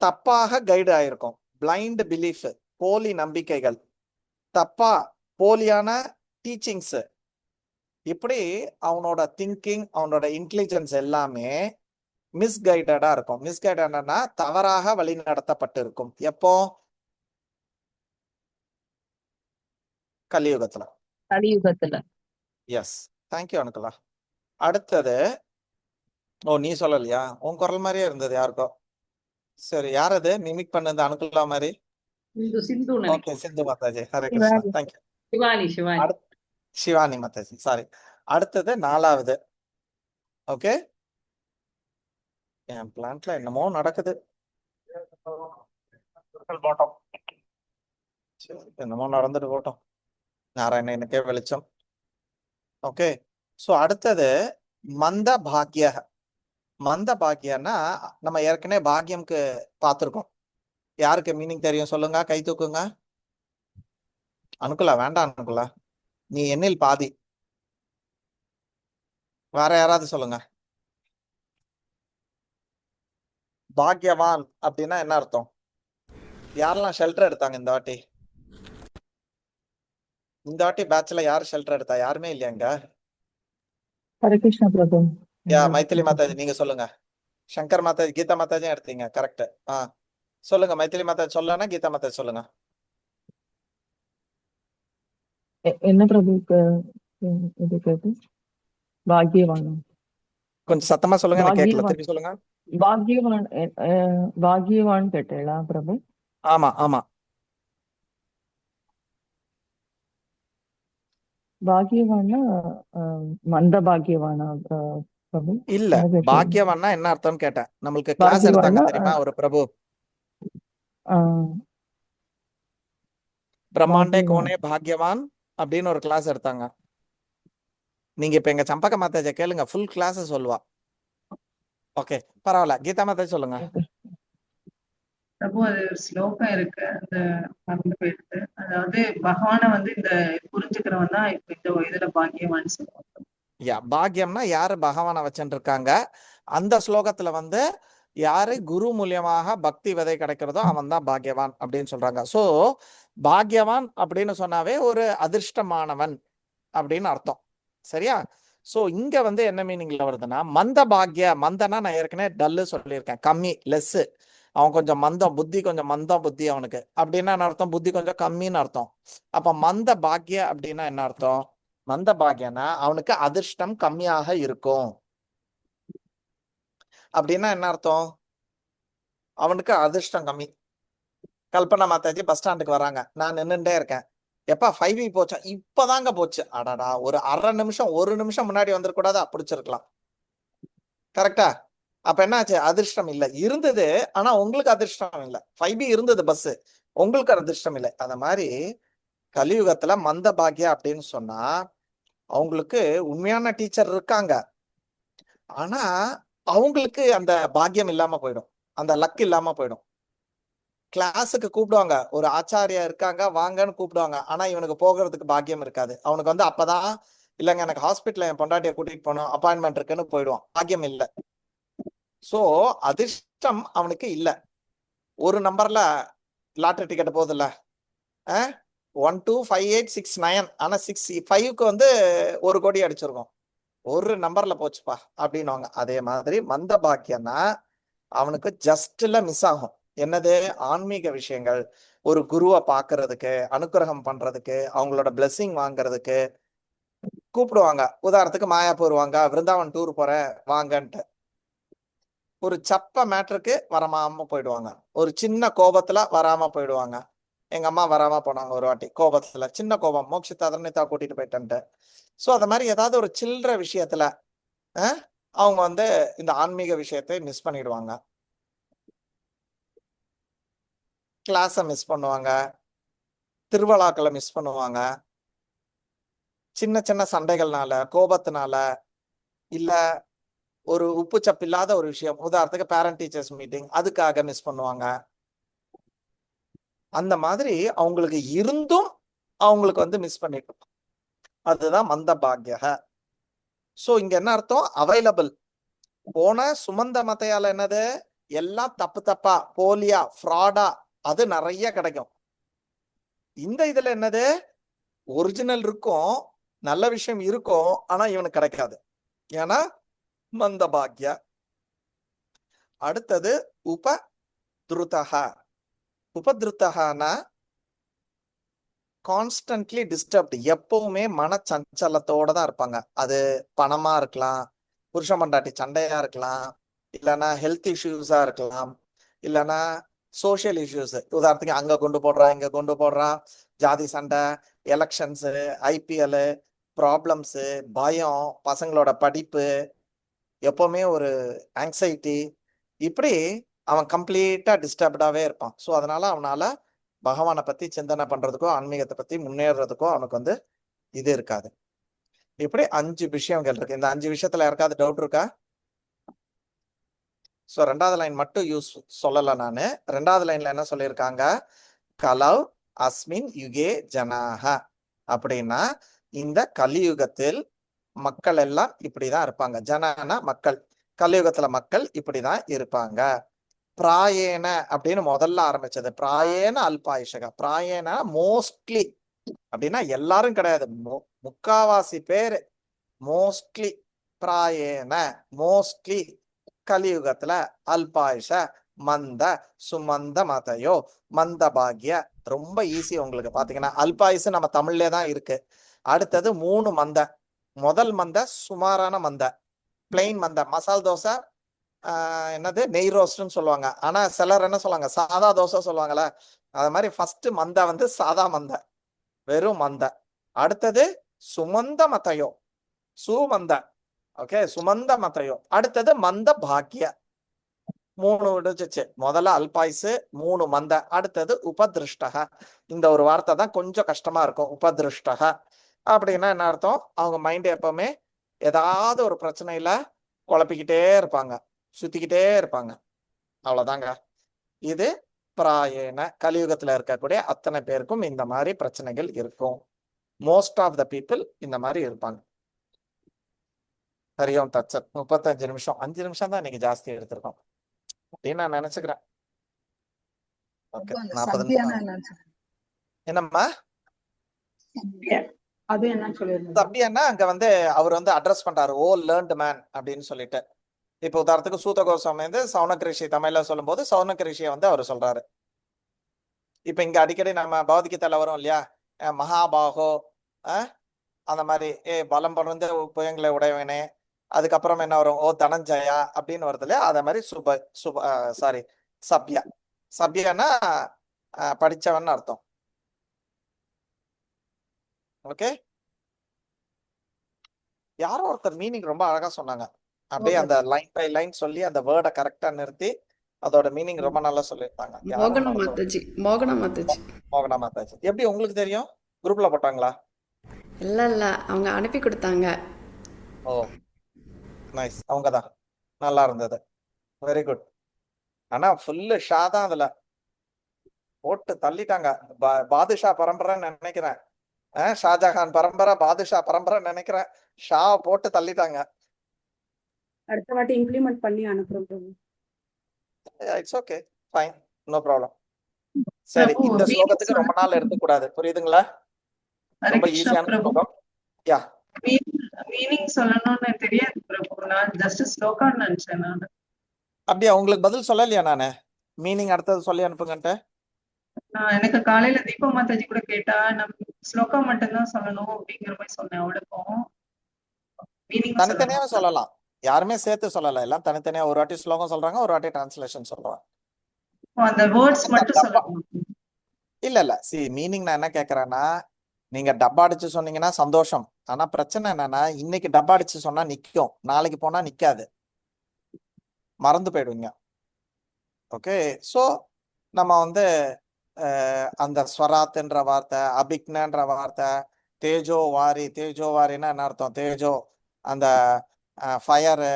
தப்பாக கைடு ஆயிருக்கும். பிளைண்ட் பிலீஃப், போலி நம்பிக்கைகள், தப்பா போலியான டீச்சிங்ஸ், இப்படி அவனோட திங்கிங், அவனோட இன்டெலிஜென்ஸ் எல்லாமே மிஸ்கைடடா இருக்கும். மிஸ்கைடட்னா தவறாக வழி நடத்தப்பட்டு இருக்கும். எப்போ? கலியுகத்துல. கலியுகத்துல. Yes, thank you Anukula. அடுத்தது, ஓ நீ சொல்லலையா? உன் குரல் மாதிரியே இருந்தது யாருக்கோ. சரி, யார் அது மிமிக் பண்ணது? அனுக்கலா மாதிரி. சிந்து ஓகே, சிந்து மாதாஜி, ஹரே கிருஷ்ணா, தேங்க்யூ. சிவானி சிவானி மாதாஜி, சாரி. அடுத்தது 4வது. ஓகே, என் பிளான்ட்ல என்னமோ நடக்குது. என்னமோ நடந்துட்டு போட்டோம், நாராயணனுக்கே வெளிச்சம். ஓகே, ஸோ அடுத்தது மந்த பாக்ய. மந்த பாக்யன்னா நம்ம ஏற்கனவே பாக்யம்க்கு பார்த்துருக்கோம். யாருக்கு மீனிங் தெரியும் சொல்லுங்க, கை தூக்குங்க. அனுக்குலா வேண்டாம், அனுக்குலா நீ எண்ணில் பாதி. வேற யாராவது சொல்லுங்க. பாக்யவான் அப்படின்னா என்ன அர்த்தம்? யாரெல்லாம் ஷெல்டர் எடுத்தாங்க இந்த வாட்டி? இந்த வாட்டி பேட்ச்ல யார் ஷெல்டர் எடுத்தா? யாருமே இல்லையாங்க? ஹரே கிருஷ்ணா பிரபு. மைத்திலி மாதாஜி நீங்க சொல்லுங்க. சங்கர் மாதாஜி, கீதா மாதாஜியும் எடுத்தீங்க, கரெக்ட். சொல்லுங்க மைத்திலி மாதாஜி சொல்லனா, கீதா மாதாஜி சொல்லுங்க. என்ன பிரபு இது கேட்டு? பாக்யவான். கொஞ்சம் சத்தமா சொல்லுங்க, எனக்கு கேட்கல, திருப்பி சொல்லுங்க. பாக்யவான் பாக்யவான் கேட்டேளா பிரபு? ஆமா ஆமா, பாக்யவானா மந்த பாக்யவானா பிரபு? இல்ல பாக்யவான்னா என்ன அர்த்தம்னு கேட்டேன். நம்மளுக்கு கிளாஸ் எடுத்தாங்க தெரியுமா ஒரு பிரபு, பிரம்மாண்டே கோனே பாக்யவான் அப்படின்னு ஒரு கிளாஸ் எடுத்தாங்க. நீங்க இப்ப எங்க சம்பக மாதாஜை கேளுங்க, ஃபுல் கிளாஸ் சொல்லுவா. ஓகே, பரவாயில்ல, கீதா மாதாஜி சொல்லுங்க. பிரபு அது ஒரு ஸ்லோகம் இருக்கு, அந்த மறந்து போயிடுது. அதாவது பகவானை வந்து இந்த புரிஞ்சுக்கிறவன் தான் இப்ப இந்த இதுல பாக்கியவான்னு சொல்லுவாங்க. பாக்யம்னா யாரு பகவானை வச்சுட்டு இருக்காங்க, அந்த ஸ்லோகத்துல வந்து யாரு குரு மூலியமாக பக்தி விதை கிடைக்கிறதோ அவன் தான் பாக்யவான் அப்படின்னு சொல்றாங்க. சோ பாக்யவான் அப்படின்னு சொன்னாவே ஒரு அதிர்ஷ்டமானவன் அப்படின்னு அர்த்தம். சரியா? சோ இங்க வந்து என்ன மீனிங்ல வருதுன்னா, மந்த பாக்ய, மந்தனா நான் ஏற்கனவே டல்லு சொல்லியிருக்கேன், கம்மி, லெஸ். அவன் கொஞ்சம் மந்தம் புத்தி, கொஞ்சம் மந்தம் புத்தி அவனுக்கு அப்படின்னா என்ன அர்த்தம்? புத்தி கொஞ்சம் கம்மின்னு அர்த்தம். அப்ப மந்த பாக்ய அப்படின்னா என்ன அர்த்தம்? மந்த பாக்யனா அவனுக்கு அதிர்ஷ்டம் கம்மியாக இருக்கும் அப்படின்னா என்ன அர்த்தம்? அவனுக்கு அதிர்ஷ்டம் கம்மி. கல்பனா மாதாஜி பஸ் ஸ்டாண்டுக்கு வராங்க, நான் நின்றுட்டே இருக்கேன். எப்பா 5V போச்சா? இப்பதாங்க போச்சு. அடாடா, ஒரு அரை நிமிஷம் 1 நிமிஷம் முன்னாடி வந்துடக்கூடாது, பிடிச்சிருக்கலாம். கரெக்டா? அப்ப என்னாச்சு? அதிர்ஷ்டம் இல்லை. இருந்தது, ஆனா உங்களுக்கு அதிர்ஷ்டம் இல்லை. 5B இருந்தது பஸ், உங்களுக்கு அதிர்ஷ்டம் இல்லை. அந்த மாதிரி கலியுகத்துல மந்த பாக்யா அப்படின்னு சொன்னா அவங்களுக்கு உண்மையான டீச்சர் இருக்காங்க, ஆனா அவங்களுக்கு அந்த பாக்கியம் இல்லாம போயிடும், அந்த லக் இல்லாம போயிடும். கிளாஸுக்கு கூப்பிடுவாங்க, ஒரு ஆச்சாரியா இருக்காங்க வாங்கன்னு கூப்பிடுவாங்க, ஆனா இவனுக்கு போகிறதுக்கு பாக்கியம் இருக்காது. அவனுக்கு வந்து அப்பதான் இல்லைங்க எனக்கு ஹாஸ்பிட்டல்ல என் பொண்டாட்டியை கூட்டிட்டு போகணும், அப்பாயின்மெண்ட் இருக்குன்னு போயிடுவான், பாக்கியம் இல்லை. சோ அதிர்ஷ்டம் அவனுக்கு இல்லை. ஒரு நம்பர்ல லாட்டரி டிக்கெட் போகுதுல்ல, 1 2 5 8 6 9, ஆனா 6 5க்கு வந்து 1 கோடி அடிச்சிருக்கோம், ஒரு நம்பர்ல போச்சுப்பா அப்படின்னுவாங்க. அதே மாதிரி மந்த பாக்கியம்னா அவனுக்கு ஜஸ்ட்ல மிஸ் ஆகும். என்னது? ஆன்மீக விஷயங்கள், ஒரு குருவை பாக்குறதுக்கு, அனுக்கிரகம் பண்றதுக்கு, அவங்களோட பிளெஸிங் வாங்குறதுக்கு கூப்பிடுவாங்க. உதாரணத்துக்கு மாயாப்பூர் வாங்க, விருந்தாவன் டூர் போறேன் வாங்கன்ட்டு. ஒரு சப்ப மேட்டருக்கு வராம போயிடுவாங்க, ஒரு சின்ன கோபத்துல வராம போயிடுவாங்க. எங்க அம்மா வராம போனாங்க ஒரு வாட்டி, கோபத்துல, சின்ன கோபம், மோட்சிதா அதர்னிதா கூட்டிட்டு போயிட்டேன்ட்டு. சோ அந்த மாதிரி ஏதாவது ஒரு சில்லற விஷயத்துல அவங்க வந்து இந்த ஆன்மீக விஷயத்தை மிஸ் பண்ணிடுவாங்க. கிளாஸை மிஸ் பண்ணுவாங்க, திருவிழாக்களை மிஸ் பண்ணுவாங்க. சின்ன சின்ன சண்டைகள்னால, கோபத்தினால, இல்ல ஒரு உப்பு சப்பு இல்லாத ஒரு விஷயம், உதாரணத்துக்கு பேரண்ட் டீச்சர்ஸ் மீட்டிங், அதுக்காக மிஸ் பண்ணுவாங்க. அந்த மாதிரி அவங்களுக்கு இருந்தும் அவங்களுக்கு வந்து மிஸ் பண்ணிட்டு, அதுதான் மந்த பாக்யக. சோ இங்க என்ன அர்த்தம்? அவைலபிள். போன சுமந்த மத்தையால என்னது, எல்லாம் தப்பு தப்பா, போலியா, ஃப்ராடா, அது நிறைய கிடைக்கும். இந்த இதுல என்னது, ஒரிஜினல் இருக்கும், நல்ல விஷயம் இருக்கும், ஆனா இவனுக்கு கிடைக்காது. ஏன்னா மந்த பாக்ய. அடுத்தது உபத்ருதஹ. உபத்ருதஹனா கான்ஸ்டன்ட்லி டிஸ்டர்ப்டு, எப்பவுமே மனச்சஞ்சலத்தோட தான் இருப்பாங்க. அது பணமா இருக்கலாம், புருஷன் பொண்டாட்டி சண்டையா இருக்கலாம், இல்லைன்னா ஹெல்த் இஷ்யூஸா இருக்கலாம், இல்லைன்னா சோசியல் இஷ்யூஸ், உதாரணத்துக்கு அங்க கொண்டு போடுறான் இங்க கொண்டு போடுறான், ஜாதி சண்டை, எலெக்ஷன்ஸ், ஐபிஎல் ப்ராப்ளம்ஸ், பயம், பசங்களோட படிப்பு, எப்பவுமே ஒரு ஆங்ஸைட்டி, இப்படி அவன் கம்ப்ளீட்டா டிஸ்டர்ப்டாவே இருப்பான். ஸோ அதனால அவனால பகவானை பத்தி சிந்தனை பண்றதுக்கோ ஆன்மீகத்தை பத்தி முன்னேறதுக்கோ அவனுக்கு வந்து இது இருக்காது. இப்படி 5 விஷயங்கள் இருக்கு. இந்த 5 விஷயத்துல யாருக்காவது டவுட் இருக்கா? ஸோ 2வது லைன் மட்டும் சொல்லல நானு. 2வது லைன்ல என்ன சொல்லியிருக்காங்க? கலவ் அஸ்மின் யுகே ஜனாக. அப்படின்னா இந்த கலியுகத்தில் மக்கள் எல்லாம் இப்படிதான் இருப்பாங்க. ஜனானா மக்கள், கலியுகத்துல மக்கள் இப்படிதான் இருப்பாங்க. பிராயேன அப்படின்னு முதல்ல ஆரம்பிச்சது, பிராயேன அல்பாயுஷக. பிராயேன மோஸ்ட்லி அப்படின்னா எல்லாரும் கிடையாது, முக்காவாசி பேரு. மோஸ்ட்லி பிராயேன, மோஸ்ட்லி கலியுகத்துல அல்பாயுஷ மந்த சுமந்த மதையோ மந்த பாக்ய. ரொம்ப ஈஸி உங்களுக்கு பாத்தீங்கன்னா. அல்பாயுசு நம்ம தமிழ்லே தான் இருக்கு. அடுத்தது 3 மந்த. முதல் மந்த சுமாரான மந்த, பிளெயின் மந்த. மசால் தோசை என்னது நெய் ரோஸ்ட்னு சொல்லுவாங்க, ஆனா சிலர் என்ன சொல்லுவாங்க, சாதா தோசை சொல்லுவாங்கல்ல, அது மாதிரி ஃபர்ஸ்ட் மந்த வந்து சாதா மந்த, வெறும் மந்த. அடுத்தது சுமந்த மதையோ, சுமந்த, ஓகே, சுமந்த மதையோ. அடுத்தது மந்த பாக்கிய. 3 விடுச்சு. முதல்ல அல்பாயுசு, 3 மந்த. அடுத்தது உபதிருஷ்டக. இந்த ஒரு வார்த்தை தான் கொஞ்சம் கஷ்டமா இருக்கும், உபதிருஷ்டக. அப்படின்னா என்ன அர்த்தம்? அவங்க மைண்ட் எப்பவுமே ஏதாவது ஒரு பிரச்சனையில குழப்பிக்கிட்டே இருப்பாங்க, சுத்திக்கிட்டே இருப்பாங்க. அவ்வளவுதாங்க. இது பிராயேன கலியுகத்துல இருக்கக்கூடிய அத்தனை பேருக்கும் இந்த மாதிரி பிரச்சனைகள் இருக்கும். மோஸ்ட் ஆஃப் த பீப்புள் இந்த மாதிரி இருப்பாங்க. சரியும் தச்சர். 35 நிமிஷம், 5 நிமிஷம் தான் இன்னைக்கு ஜாஸ்தி எடுத்திருக்கோம் அப்படின்னு நான் நினைச்சுக்கிறேன். ஓகே, 40 நிமிஷம். என்னம்மா அது என்ன சொல்லிருந்தீங்க? சபியன்னா அங்க வந்து அவர் வந்து அட்ரஸ் பண்றாரு, ஓ லேர்ன்ட் மேன் அப்படின்னு சொல்லிட்டு. இப்ப உதாரணத்துக்கு சூத கோஸ்வாமி வந்து சௌனக ரிஷி தமிழ்ல சொல்லும் போது சௌனக ரிஷியை வந்து அவர் சொல்றாரு. இப்ப இங்க அடிக்கடி நம்ம பௌதிகத்துல வரும் இல்லையா, மகாபாகோ, அந்த மாதிரி பலம் பொருந்த புயங்களை உடையவனே. அதுக்கப்புறம் என்ன வரும், ஓ தனஞ்சயா அப்படின்னு வருது இல்லையா, அத மாதிரி சப்யா. சப்யன்னா படிச்சவன் அர்த்தம். ஓகே, யாரோ ஒருத்தர் மீனிங் ரொம்ப அழகா சொன்னாங்க. அப்படியே அந்த லைன் பை லைன் சொல்லி அந்த வேர்டை கரெக்டா நிறுத்தி அதோட மீனிங் ரொம்ப நல்லா சொல்லியிருந்தாங்க. மோகனா மாதாஜி. எப்படி உங்களுக்கு தெரியும்? குரூப்ல போட்டாங்களா? இல்ல அவங்க அனுப்பி கொடுத்தாங்க. ஓ நைஸ், அவங்கதான். நல்லா இருந்தது, வெரி குட். ஆனா ஃபுல்லு ஷா தான் அதுல போட்டு தள்ளிட்டாங்க. பாதுஷா பரம்பரைன்னு நினைக்கிறேன், ஷாஜஹான் பரம்பரை, பாதுஷா பரம்பரை நினைக்கிறேன். ஷா போட்டு தள்ளிட்டாங்க. அடுத்த வாட்டி இம்ப்ளிமெண்ட் பண்ணி அனுப்புறோம். It's okay, fine, no problem. சரி, இந்த ஸ்லோகத்துக்கு ரொம்ப நாள் எடுக்க கூடாது, புரியுதுங்களா? ரொம்ப ஈஸியான ஸ்லோகம். யா, மீனிங் சொல்லணும்னு தெரியாது பிரபு, நான் ஜஸ்ட் ஸ்லோகான்னு நினைச்சேன் நான். அப்படியா? உங்களுக்கு பதில் சொல்லலையா நானு? மீனிங் அடுத்தது சொல்லி அனுப்புங்கன்ட்டு. எனக்கு காலையில தீபா மாதாஜி கூட கேட்டா, நம்ம ஸ்லோகா மட்டும்தான் சொல்லணும் அப்படிங்கிற மாதிரி சொன்னேன். அவளுக்கும் மீனிங் தனித்தனியாவே சொல்லலாம், யாருமே சேர்த்து சொல்லல, எல்லாம் தனித்தனியா. ஒரு வாட்டி ஸ்லோகம் சொல்றாங்க, ஒரு வாட்டி டிரான்ஸ்லேஷன் சொல்றாங்க. அந்த வேர்ட்ஸ் மட்டும் சொல்லணும். இல்ல சி மீனிங் நான் என்ன கேக்குறேன்னா, நீங்க டப்பா அடிச்சு சொன்னீங்கன்னா சந்தோஷம். ஆனா பிரச்சனை என்னன்னா, இன்னைக்கு டப்பா அடிச்சு சொன்னா நிக்கும், நாளைக்கு போனா நிக்காது, மறந்து போயிடுவீங்க. ஓகே, சோ நம்ம வந்து அந்த ஸ்வராத்ன்ற வார்த்தை, அபிக்னன்ற வார்த்தை, தேஜோ வாரின்னா என்ன அர்த்தம்? தேஜோ அந்த ஃபயரு,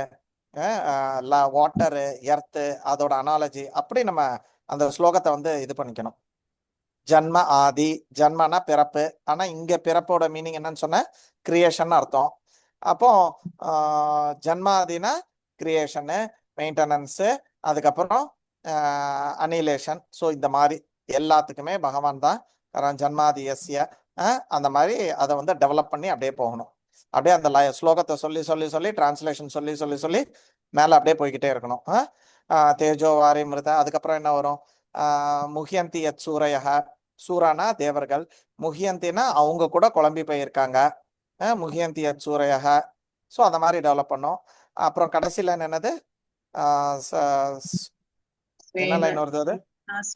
வாட்டரு, எர்த்து, அதோட அனாலஜி அப்படி நம்ம அந்த ஸ்லோகத்தை வந்து இது பண்ணிக்கணும். ஜன்ம ஆதி, ஜன்மனா பிறப்பு, ஆனா இங்க பிறப்போட மீனிங் என்னன்னு சொன்ன கிரியேஷன் அர்த்தம். அப்போ ஜன்மாதினா கிரியேஷனு, மெயின்டெனன்ஸு, அதுக்கப்புறம் அனிலேஷன். ஸோ இந்த மாதிரி எல்லாத்துக்குமே பகவான் தான் ஜன்மாதியஸ்ய. அந்த மாதிரி அதை வந்து டெவலப் பண்ணி அப்படியே போகணும். அப்படியே அந்த ஸ்லோகத்தை சொல்லி சொல்லி சொல்லி டிரான்ஸ்லேஷன் சொல்லி சொல்லி சொல்லி மேலே அப்படியே போய்கிட்டே இருக்கணும். தேஜோ வாரி மிருத. அதுக்கப்புறம் என்ன வரும்? முஹியந்தி யத் சூரையக. சூரானா தேவர்கள், முஹியந்தினா அவங்க கூட குழம்பி போயிருக்காங்க. முஹியந்தி யத் சூரையக. ஸோ அந்த மாதிரி டெவலப் பண்ணோம். அப்புறம் கடைசியில் என்னது? என்ன லைன் வருது? அது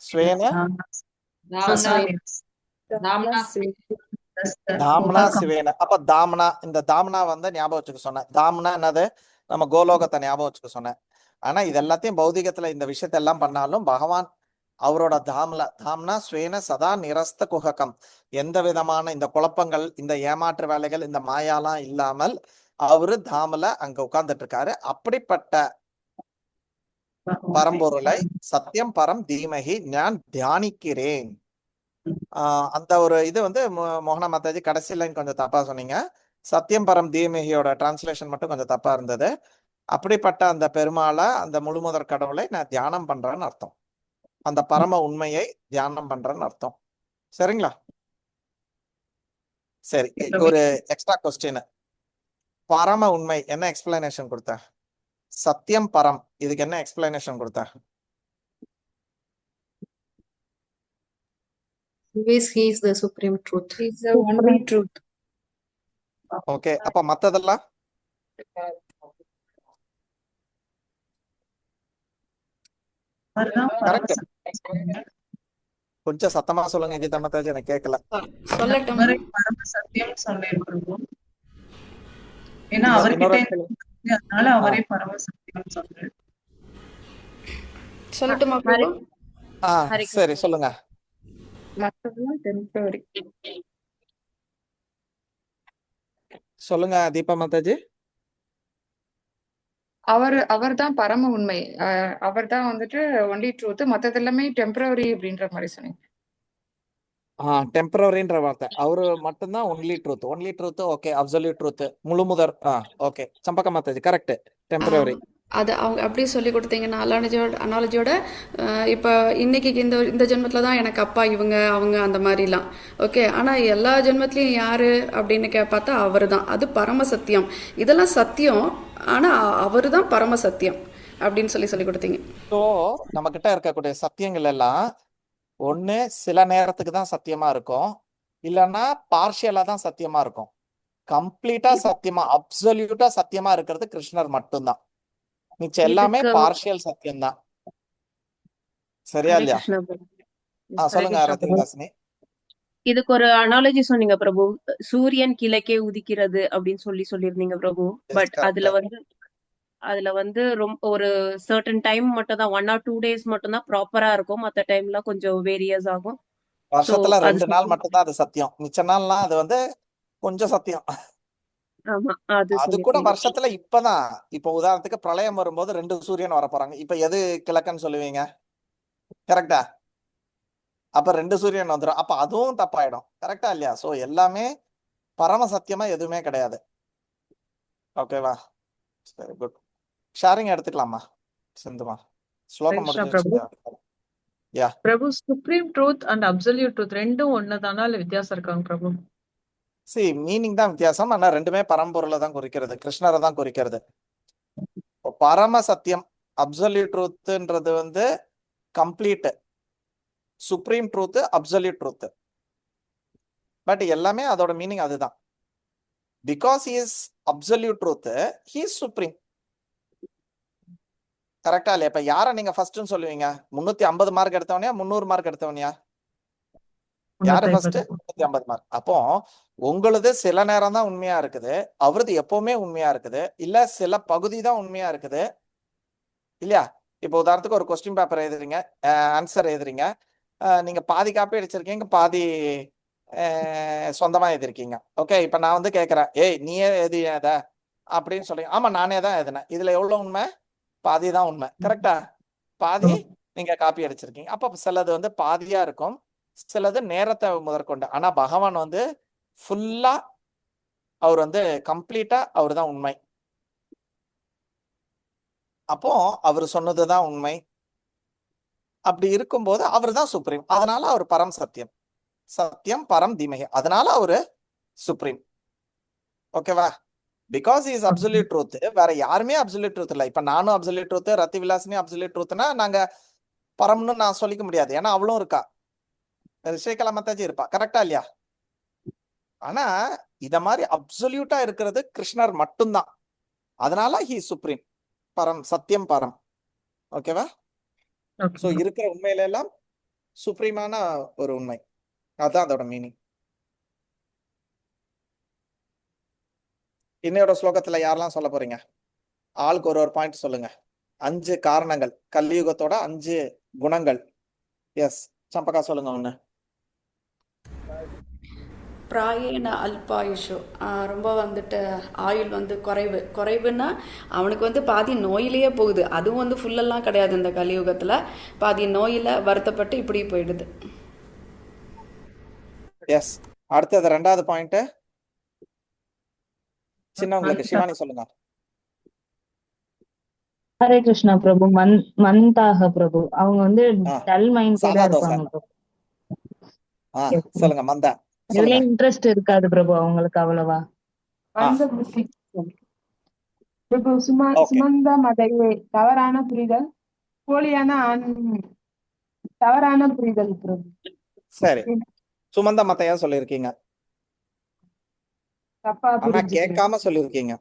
ஸ்வேன தாம்னா சிவேன. அப்ப தாம்னா, இந்த தாம்னா வந்து ஞாபகம் வச்சுக்க சொன்னேன். தாம்னா என்னது? நம்ம கோலோகத்தை ஞாபகம் வச்சுக்க சொன்னேன். ஆனா இது எல்லாத்தையும் பௌதிகத்துல இந்த விஷயத்த எல்லாம் பண்ணாலும் பகவான் அவரோட தாம்னா ஸ்வேன சதா நிரஸ்த குஹகம். எந்த விதமான இந்த குழப்பங்கள், இந்த ஏமாற்று வேலைகள், இந்த மாயாலாம் இல்லாமல் அவரு தாமல அங்க உட்கார்ந்துட்டு இருக்காரு. அப்படிப்பட்ட பரம்பொருளை சத்தியம் பரம் தீமகி நான் தியானிக்கிறேன். அந்த ஒரு இது வந்து மோகனா மாதாஜி கடைசி லைன் கொஞ்சம் தப்பா சொன்னீங்க. சத்தியம் பரம் தீமகியோட டிரான்ஸ்லேஷன் மட்டும் கொஞ்சம் தப்பா இருந்தது. அப்படிப்பட்ட அந்த பெருமாளை, அந்த முழுமுதற் கடவுளை நான் தியானம் பண்றேன்னு அர்த்தம். அந்த பரம உண்மையை தியானம் பண்றேன்னு அர்த்தம். சரிங்களா? சரி, ஒரு எக்ஸ்ட்ரா கொஸ்டின். பரம உண்மை என்ன எக்ஸ்பிளனேஷன் கொடுத்த? சத்தியம் பரம் இதுக்கு என்ன எக்ஸ்பிளனேஷன் கொடுத்த? Always he is the supreme truth. He is the only truth. Okay, அப்ப மத்ததெல்லாம் கரெக்ட். கொஞ்சம் சத்தமா சொல்லுங்க கீதா மாதாஜி, எனக்கு கேட்கல. சொல்லட்டும். பரம சத்தியம் சொல்லிருக்கோம். ஏன்னா அவர்கிட்ட அதனால அவரே பரம சத்தியம் சொல்றாரு. சொல்லட்டுமா பிரபு? சரி சொல்லுங்க. மற்றதெல்லாம் டெம்பரரி. சொல்லுங்க தீபா மாதாஜி. அவர் தான் பரம உண்மை. அவர் தான் வந்துட்டு ஒன்லி ட்ரூத். மத்தது எல்லாமே டெம்பரரி அப்படின்ற மாதிரி சொன்னீங்க. டெம்பரரின்ற வார்த்தை. அவரு மட்டும்தான் only truth. Only truth okay. Absolute truth முழுமுதற். Okay Champaka Mataji correct. Temporary அது அவங்க அப்படி சொல்லி கொடுத்தீங்கன்னா அனாலஜியோட இப்போ இன்னைக்கு இந்த ஜென்மத்தில் தான் எனக்கு அப்பா இவங்க அவங்க அந்த மாதிரிலாம் ஓகே. ஆனால் எல்லா ஜென்மத்திலையும் யாரு அப்படின்னு பார்த்தா அவர் தான். அது பரம சத்தியம். இதெல்லாம் சத்தியம், ஆனால் அவர் தான் பரம சத்தியம் அப்படின்னு சொல்லி கொடுத்தீங்க. ஸோ நம்ம கிட்ட இருக்கக்கூடிய சத்தியங்கள் எல்லாம் ஒண்ணு சில நேரத்துக்கு தான் சத்தியமா இருக்கும், இல்லைன்னா பார்ஷியலா தான் சத்தியமா இருக்கும். கம்ப்ளீட்டா சத்தியமா அப்சல்யூட்டா சத்தியமா இருக்கிறது கிருஷ்ணர் மட்டும்தான். மிச்சம் எல்லாமே பார்ஷியல் சத்தியம் தான். சரியா இல்லையா? சொல்லுங்க ரத்தினதாசினி. இதுக்கு ஒரு அனாலஜி சொன்னீங்க பிரபு. சூரியன் கிழக்கே உதிக்கிறது அப்படின்னு சொல்லியிருந்தீங்க பிரபு. பட் அதுல வந்து ரொம்ப ஒரு சர்டன் டைம் மட்டும் தான், 1 or 2 days மட்டும் தான் ப்ராப்பரா இருக்கும். மற்ற டைம்ல கொஞ்சம் வேரியஸ் ஆகும். வருஷத்துல 2 நாள் மட்டும் தான் அது சத்தியம். மிச்ச நாள்லாம் அது வந்து கொஞ்சம் சத்தியம். அது கூட வருஷத்துல இப்பதான். இப்ப உதாரணத்துக்கு பிரளயம் வரும்போது 2 சூரியன் வர போறாங்க. இப்ப எது கிழக்குன்னு சொல்லுவீங்க? கரெக்டா? அப்ப 2 சூரியன் வந்துடும். அப்ப அதுவும் தப்பாயிடும். கரெக்டா இல்லையா? சோ எல்லாமே பரம சத்தியமா எதுவுமே கிடையாது. ஓகேவா? சரி குட். ஷேரிங் எடுத்துக்கலாமா சிந்துமா? ஸ்லோகம் முடிஞ்சிருச்சு. Yeah Prabhu, supreme truth and absolute truth ரெண்டும் ஒண்ணுதானா இல்ல வித்தியாசம் இருக்காங்க பிரபு? மீனிங் தான் வித்தியாசம். ஆனா ரெண்டுமே பரம்பொருளை தான் குறிக்கிறது, கிருஷ்ணரை தான் குறிக்கிறது. பரம சத்தியம் அப்சல்யூட் ட்ரூத்ன்றது வந்து complete. Supreme truth absolute truth. But எல்லாமே அதோட மீனிங் அதுதான். Because he is absolute truth, he is supreme. கரெக்டா இல்லையா? இப்ப யார நீங்க ஃபர்ஸ்ட்னு சொல்லுவீங்க? 350 மார்க் எடுத்தவனையா 300 மார்க் எடுத்தவனையா? யாரு ஃபர்ஸ்ட்? 350 மார்க். அப்போ உங்களுது சில நேரம் தான் உண்மையா இருக்குது, அவரது எப்பவுமே உண்மையா இருக்குது, இல்ல சில பகுதி தான் உண்மையா இருக்குது இல்லையா? இப்போ உதாரணத்துக்கு ஒரு கொஸ்டின் பேப்பர் எழுதுறீங்க, ஆன்சர் எழுதுறீங்க, நீங்க பாதி காப்பி அடிச்சிருக்கீங்க, பாதி சொந்தமா எழுதிருக்கீங்க. ஓகே, இப்ப நான் வந்து கேட்கறேன், ஏய் நீயே எழுதியத அப்படின்னு சொல்லி, ஆமா நானே தான் எழுதினேன். இதுல எவ்வளவு உண்மை? பாதி தான் உண்மை. கரெக்டா? பாதி நீங்க காப்பி அடிச்சிருக்கீங்க. அப்ப சிலது வந்து பாதியா இருக்கும், சிலது நேரத்தை முதற்கொண்டு. ஆனா பகவான் வந்து ஃபுல்லா அவர் வந்து கம்ப்ளீட்டா அவர் தான் உண்மை. அப்போ அவர் சொன்னதுதான் உண்மை. அப்படி இருக்கும்போது அவர் தான் சுப்ரீம். அதனால அவர் பரம் சத்தியம், சத்தியம் பரம் தீமகி, அதனால அவரு சுப்ரீம். ஓகேவா? Because is absolute truth. வேற யாருமே அப்சல்யூட் ட்ரூத் இல்லை. இப்ப நானும் absolute truth, Rathi Vilasini absolute ட்ரூத்னா நாங்க பரம்னு நான் சொல்லிக்க முடியாது. ஏன்னா அவளும் இருக்கா, ரிஷிகலா மத்தாஜி இருப்பா. கரெக்டா இல்லையா? ஆனா இத மாதிரி அப்சல்யூட்டா இருக்கிறது கிருஷ்ணர் மட்டும்தான். அதனால ஹி சுப்ரீம், பரம் சத்தியம் பரம். ஓகேவா? சோ இருக்கிற உண்மையில எல்லாம் சுப்ரீமான ஒரு உண்மை. அதான் அதோட மீனிங். இன்னொரு ஸ்லோகத்துல யாரெல்லாம் சொல்ல போறீங்க? ஆளுக்கு ஒரு பாயிண்ட் சொல்லுங்க. 5 காரணங்கள், கலியுகத்தோட 5 குணங்கள். எஸ், சம்பகா சொல்லுங்க ஒண்ணு. பிராயேன அல்பாயுஷு, ரொம்ப வந்துட்டு ஆயுள் வந்து குறைவுன்னா அவனுக்கு வந்து பாதி நோயிலேயே போகுது. அதுவும் வந்து ஃபுல்லெல்லாம் கிடையாது. இந்த கலியுகத்தில் பாதி நோயில் வருத்தப்பட்டு இப்படி போயிடுது. எஸ். அடுத்தது 2வது பாயிண்ட் சின்னவங்களுக்கு சிவானி சொல்லுங்க. ஹரே கிருஷ்ணா பிரபு. மந்தாக பிரபு, அவங்க வந்து டல் மைண்டடா இருப்பாங்க பிரபு. சொல்லுங்க மந்தா. இதுல இன்ட்ரெஸ்ட் இருக்காது பிரபு அவங்களுக்கு அவ்வளவா. பிரபு சுமந்த மதையே, தவறான புரிதல், தவறான புரிதல் பிரபு. சரி, சுமந்த மத்தையா சொல்லிருக்கீங்க, தப்பா ஆனா கேட்காம சொல்லிருக்கீங்க.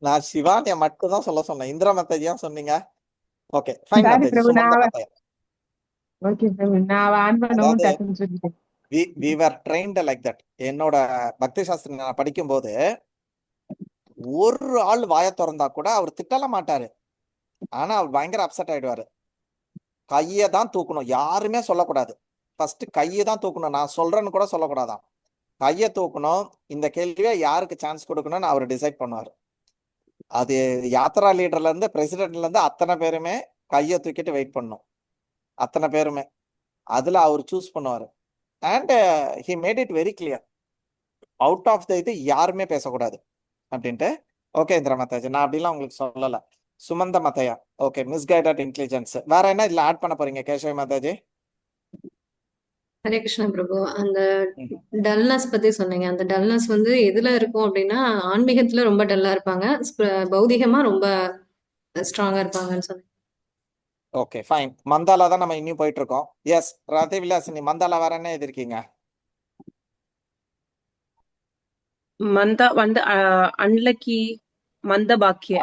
நான் சிவானிய மட்டும் தான் சொல்ல சொன்னேன். இந்திரா மத்தையா சொன்னீங்க. ஓகே ஃபைன் மத்தையா, சுமந்த மத்தையா. ஓகே பிரபு, நான் ஆன் பண்ணவும் டக்குன்னு சொல்லிட்டேன். we were trained like that. என்னோட பக்தி சாஸ்திரம் நான் படிக்கும்போது ஒரு ஆள் வாய திறந்தா கூட அவர் திட்டல மாட்டாரு. ஆனா அவர் பயங்கர அப்செட் ஆயிடுவாரு. கையை தான் தூக்கணும், யாருமே சொல்லக்கூடாது. ஃபர்ஸ்ட் கையை தான் தூக்கணும், நான் சொல்றேன்னு கூட சொல்லக்கூடாதான். கையை தூக்கணும், இந்த கேள்வியை யாருக்கு சான்ஸ் கொடுக்கணும்னு அவர் டிசைட் பண்ணுவார். அது யாத்ரா லீடர்ல இருந்து பிரசிடென்ட்ல இருந்து அத்தனை பேருமே கையை தூக்கிட்டு வெயிட் பண்ணும், அத்தனை பேருமே. அதுல அவர் சூஸ் பண்ணுவாரு. And he made it very clear, out of the இது யாருமே பேசக்கூடாது அப்படின்ட்டு. ஓகே இந்திரா மத்தாஜி, நான் அப்படிலாம் உங்களுக்கு சொல்லல. சுமந்த மத்தையா, ஓகே மிஸ்கைடட் இன்டெலிஜென்ஸ். வேற என்ன இதுல ஆட் பண்ண போறீங்க கேசவ மாதாஜி? ஹரே கிருஷ்ணா பிரபு. அந்த டல்னஸ் பத்தி சொன்னீங்க. அந்த டல்னஸ் வந்து எதுல இருக்கும் அப்படின்னா, ஆன்மீகத்துல ரொம்ப டல்லா இருப்பாங்க, பௌதிகமா ரொம்ப ஸ்ட்ராங்கா இருப்பாங்கன்னு சொன்னீங்க. Okay fine. மந்தாலா தான் நம்ம இன்னும் போயிட்டு இருக்கோம். எஸ் ராதே விலாசினி, மந்தாலா வேற என்ன எதிர்க்கீங்க? மந்தா வந்து அன்லக்கி, மந்த பாக்கிய.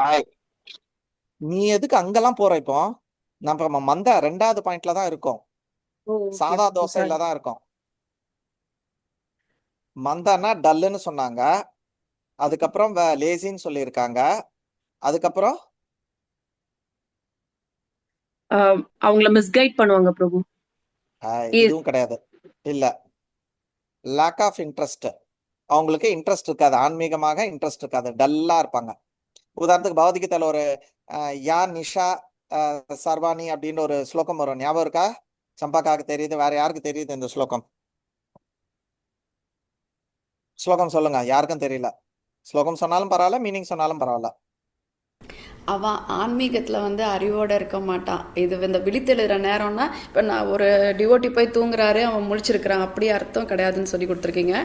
நீ எதுக்கு அங்கெல்லாம் போற? இப்போ நம்ம மந்தா 2வது பாயிண்ட்ல தான் இருக்கோம், சாதா தோசையில தான் இருக்கோம். மந்தானா டல்லுன்னு சொன்னாங்க, அதுக்கப்புறம் லேசின்னு சொல்லியிருக்காங்க, அதுக்கப்புறம் அவங்கள மிஸ்கைட் பண்ணுவாங்க பிரபு. இதுவும் கிடையாது. இல்ல, லேக் ஆஃப் இன்ட்ரெஸ்ட். அவங்களுக்கு இன்ட்ரெஸ்ட் இருக்காது, ஆன்மீகமாக இன்ட்ரெஸ்ட் இருக்காது, டல்லா இருப்பாங்க. உதாரணத்துக்கு பகவத்கீதையில ஒரு யா நிஷா சர்வாணி அப்படின்னு ஒரு ஸ்லோகம் வரும், ஞாபகம் இருக்கா? சம்பாக்காக்கு தெரியுது, வேற யாருக்கு தெரியுது இந்த ஸ்லோகம்? ஸ்லோகம் சொல்லுங்க, யாருக்கும் தெரியல. ஸ்லோகம் சொன்னாலும் பரவாயில்ல, மீனிங் சொன்னாலும் பரவாயில்ல. அவன் ஆன்மீகத்தில் வந்து அறிவோடு இருக்க மாட்டான். இது இந்த விழித்தெழுகிற நேரம்னா, இப்போ நான் ஒரு டிவோட்டி போய் தூங்குறாரு, அவன் முழிச்சிருக்கிறான், அப்படி அர்த்தம் கிடையாதுன்னு சொல்லி கொடுத்துருக்கீங்க.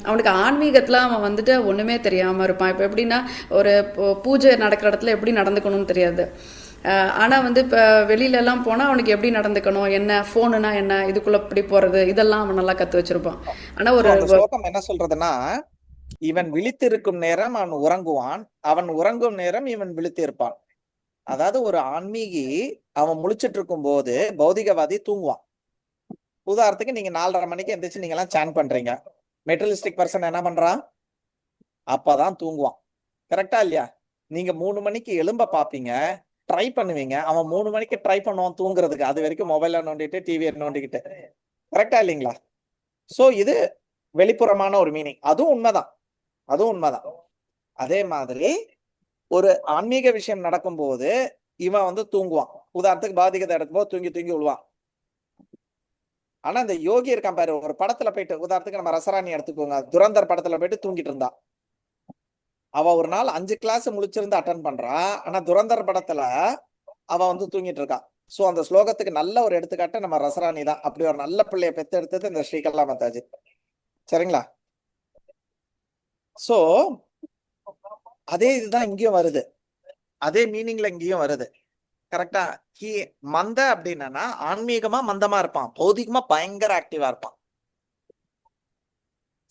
அவனுக்கு ஆன்மீகத்தில் அவன் வந்துட்டு ஒன்றுமே தெரியாமல் இருப்பான். இப்போ எப்படின்னா, ஒரு பூஜை நடக்கிற இடத்துல எப்படி நடந்துக்கணும்னு தெரியாது. ஆனால் வந்து இப்போ வெளியிலலாம் போனால் அவனுக்கு எப்படி நடந்துக்கணும், என்ன ஃபோனுனா என்ன, இதுக்குள்ளே இப்படி போகிறது, இதெல்லாம் அவன் நல்லா கற்று வச்சிருப்பான். ஆனால் ஒரு ஸ்லோகம் என்ன சொல்றதுன்னா, இவன் விழித்திருக்கும் நேரம் அவன் உறங்குவான், அவன் உறங்கும் நேரம் இவன் விழித்து இருப்பான். அதாவது ஒரு ஆன்மீகி அவன் முழிச்சிட்டு இருக்கும் போது பௌதிகவாதி தூங்குவான். உதாரணத்துக்கு நீங்க 4:30 மணிக்கு எந்திரிச்சு நீங்க எல்லாம் சான் பண்றீங்க, மெட்டலிஸ்டிக் பர்சன் என்ன பண்றான்? அப்பதான் தூங்குவான். கரெக்டா இல்லையா? நீங்க 3 மணிக்கு எழும்ப பாப்பீங்க, ட்ரை பண்ணுவீங்க, அவன் 3 மணிக்கு ட்ரை பண்ணுவான் தூங்குறதுக்கு. அது வரைக்கும் மொபைல நோண்டிட்டு டிவியை நோண்டிக்கிட்டு. கரெக்டா இல்லைங்களா? சோ இது வெளிப்புறமான ஒரு மீனிங். அதுவும் உண்மைதான், அதுவும் உண்மைதான். அதே மாதிரி ஒரு ஆன்மீக விஷயம் நடக்கும்போது இவன் வந்து தூங்குவான். உதாரணத்துக்கு பாதிகத்தை எடுக்கும்போது தூங்கி தூங்கி விழுவான். ஆனா இந்த யோகி இருக்கான் பாரு, ஒரு படத்துல போயிட்டு, உதாரணத்துக்கு நம்ம ரசராணி எடுத்துக்கோங்க, துரந்தர் படத்துல போயிட்டு தூங்கிட்டு இருந்தா. அவ ஒரு நாள் 5 கிளாஸ் முழிச்சிருந்து அட்டன் பண்றா. ஆனா துரந்தர் படத்துல அவ வந்து தூங்கிட்டு இருக்கா. சோ அந்த ஸ்லோகத்துக்கு நல்ல ஒரு எடுத்துக்காட்டு நம்ம ரசராணி தான். அப்படி ஒரு நல்ல பிள்ளைய பெத்து எடுத்தது இந்த ஸ்ரீகலா மாதாஜி. சரிங்களா? சோ அதே இதுதான் இங்கேயும் வருது, அதே மீனிங்ல இங்கேயும் வருது. கரெக்டா? மந்த அப்படின்னா ஆன்மீகமா மந்தமா இருப்பான், பௌதிகமா பயங்கர ஆக்டிவா இருப்பான்.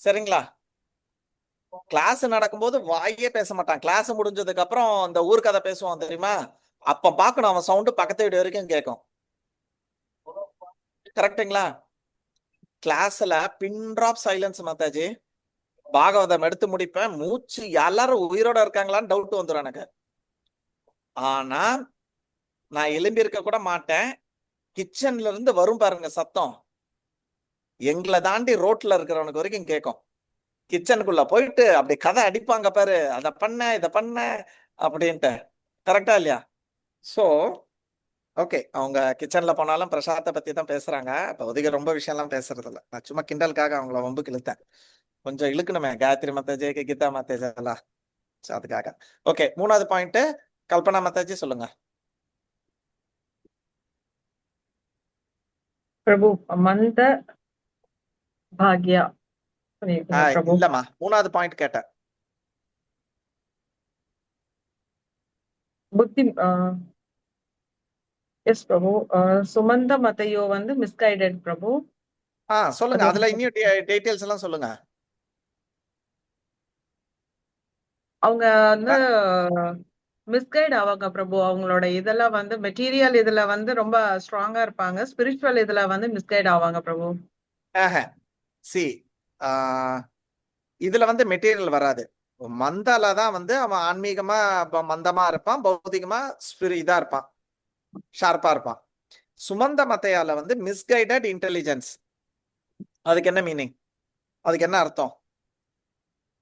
சரிங்களா? கிளாஸ் நடக்கும்போது வாயே பேச மாட்டான். கிளாஸ் முடிஞ்சதுக்கு அப்புறம் இந்த ஊர்க்கதை பேசுவான் தெரியுமா? அப்ப பாக்கணும் அவன் சவுண்டு பக்கத்து வீடு வரைக்கும் கேட்கும். கரெக்டுங்களா? கிளாஸ்ல pin drop silence Mataji. Bhagavatam எடுத்து முடிப்பேன், மூச்சு எல்லாரும் உயிரோட இருக்காங்களான்னு டவுட் வந்துடும் எனக்கு. ஆனா நான் எலும்பி இருக்க கூட மாட்டேன். கிச்சன்ல இருந்து வரும் பாருங்க சத்தம், எங்களை தாண்டி ரோட்ல இருக்கிறவனுக்கு வரைக்கும் கேட்கும். கிச்சனுக்குள்ள போயிட்டு அப்படி கதை அடிப்பாங்க பாரு, அதை பண்ண இதை பண்ண அப்படின்ட்டு. கரெக்டா இல்லையா? சோ ஓகே, அவங்க கிச்சன்ல போனாலும் பிரசாத்தை பத்தி தான் பேசுறாங்க. இப்போதைக்கு ரொம்ப விஷயம்லாம் பேசுறது இல்லை. நான் சும்மா கிண்டலுக்காக அவங்கள வம்புக்கு இழுத்தேன். கொஞ்சம் இழுக்கணுமே காயத்ரி மாதாஜி, கீதா மாதாஜி எல்லாம். அதுக்காக. ஓகே, 3வது பாயிண்ட் கல்பனா மாதாஜி சொல்லுங்க. பிரபு மந்த பாக்யா பிரபு. இல்லம்மா, 3வது பாயிண்ட் கேட்டேன். புத்தி எஸ் பிரபு. சுமந்த மதையோ வந்து மிஸ்கைடட் பிரபு. சொல்லுங்க, அதுல இன்னும் டீடைல்ஸ் எல்லாம் சொல்லுங்க. அவங்க வந்து மிஸ்கைட் ஆவாங்க பிரபு. அவங்களோட இதெல்லாம் வந்து மெட்டீரியல் இதுல வந்து ரொம்ப ஸ்ட்ராங்கா இருப்பாங்க, ஸ்பிரிச்சுவல் இதுல வந்து மிஸ்கைட் ஆவாங்க பிரபு. சி இதுல வந்து மெட்டீரியல் வராது. மந்தால தான் வந்து அவன் ஆன்மீகமா மந்தமா இருப்பான், பௌதிகமா இதா இருப்பான், ஷார்ப்பா இருப்பான். சுமந்த மத்தையால வந்து மிஸ்கைடட் இன்டெலிஜென்ஸ். அதுக்கு என்ன மீனிங்? அதுக்கு என்ன அர்த்தம்?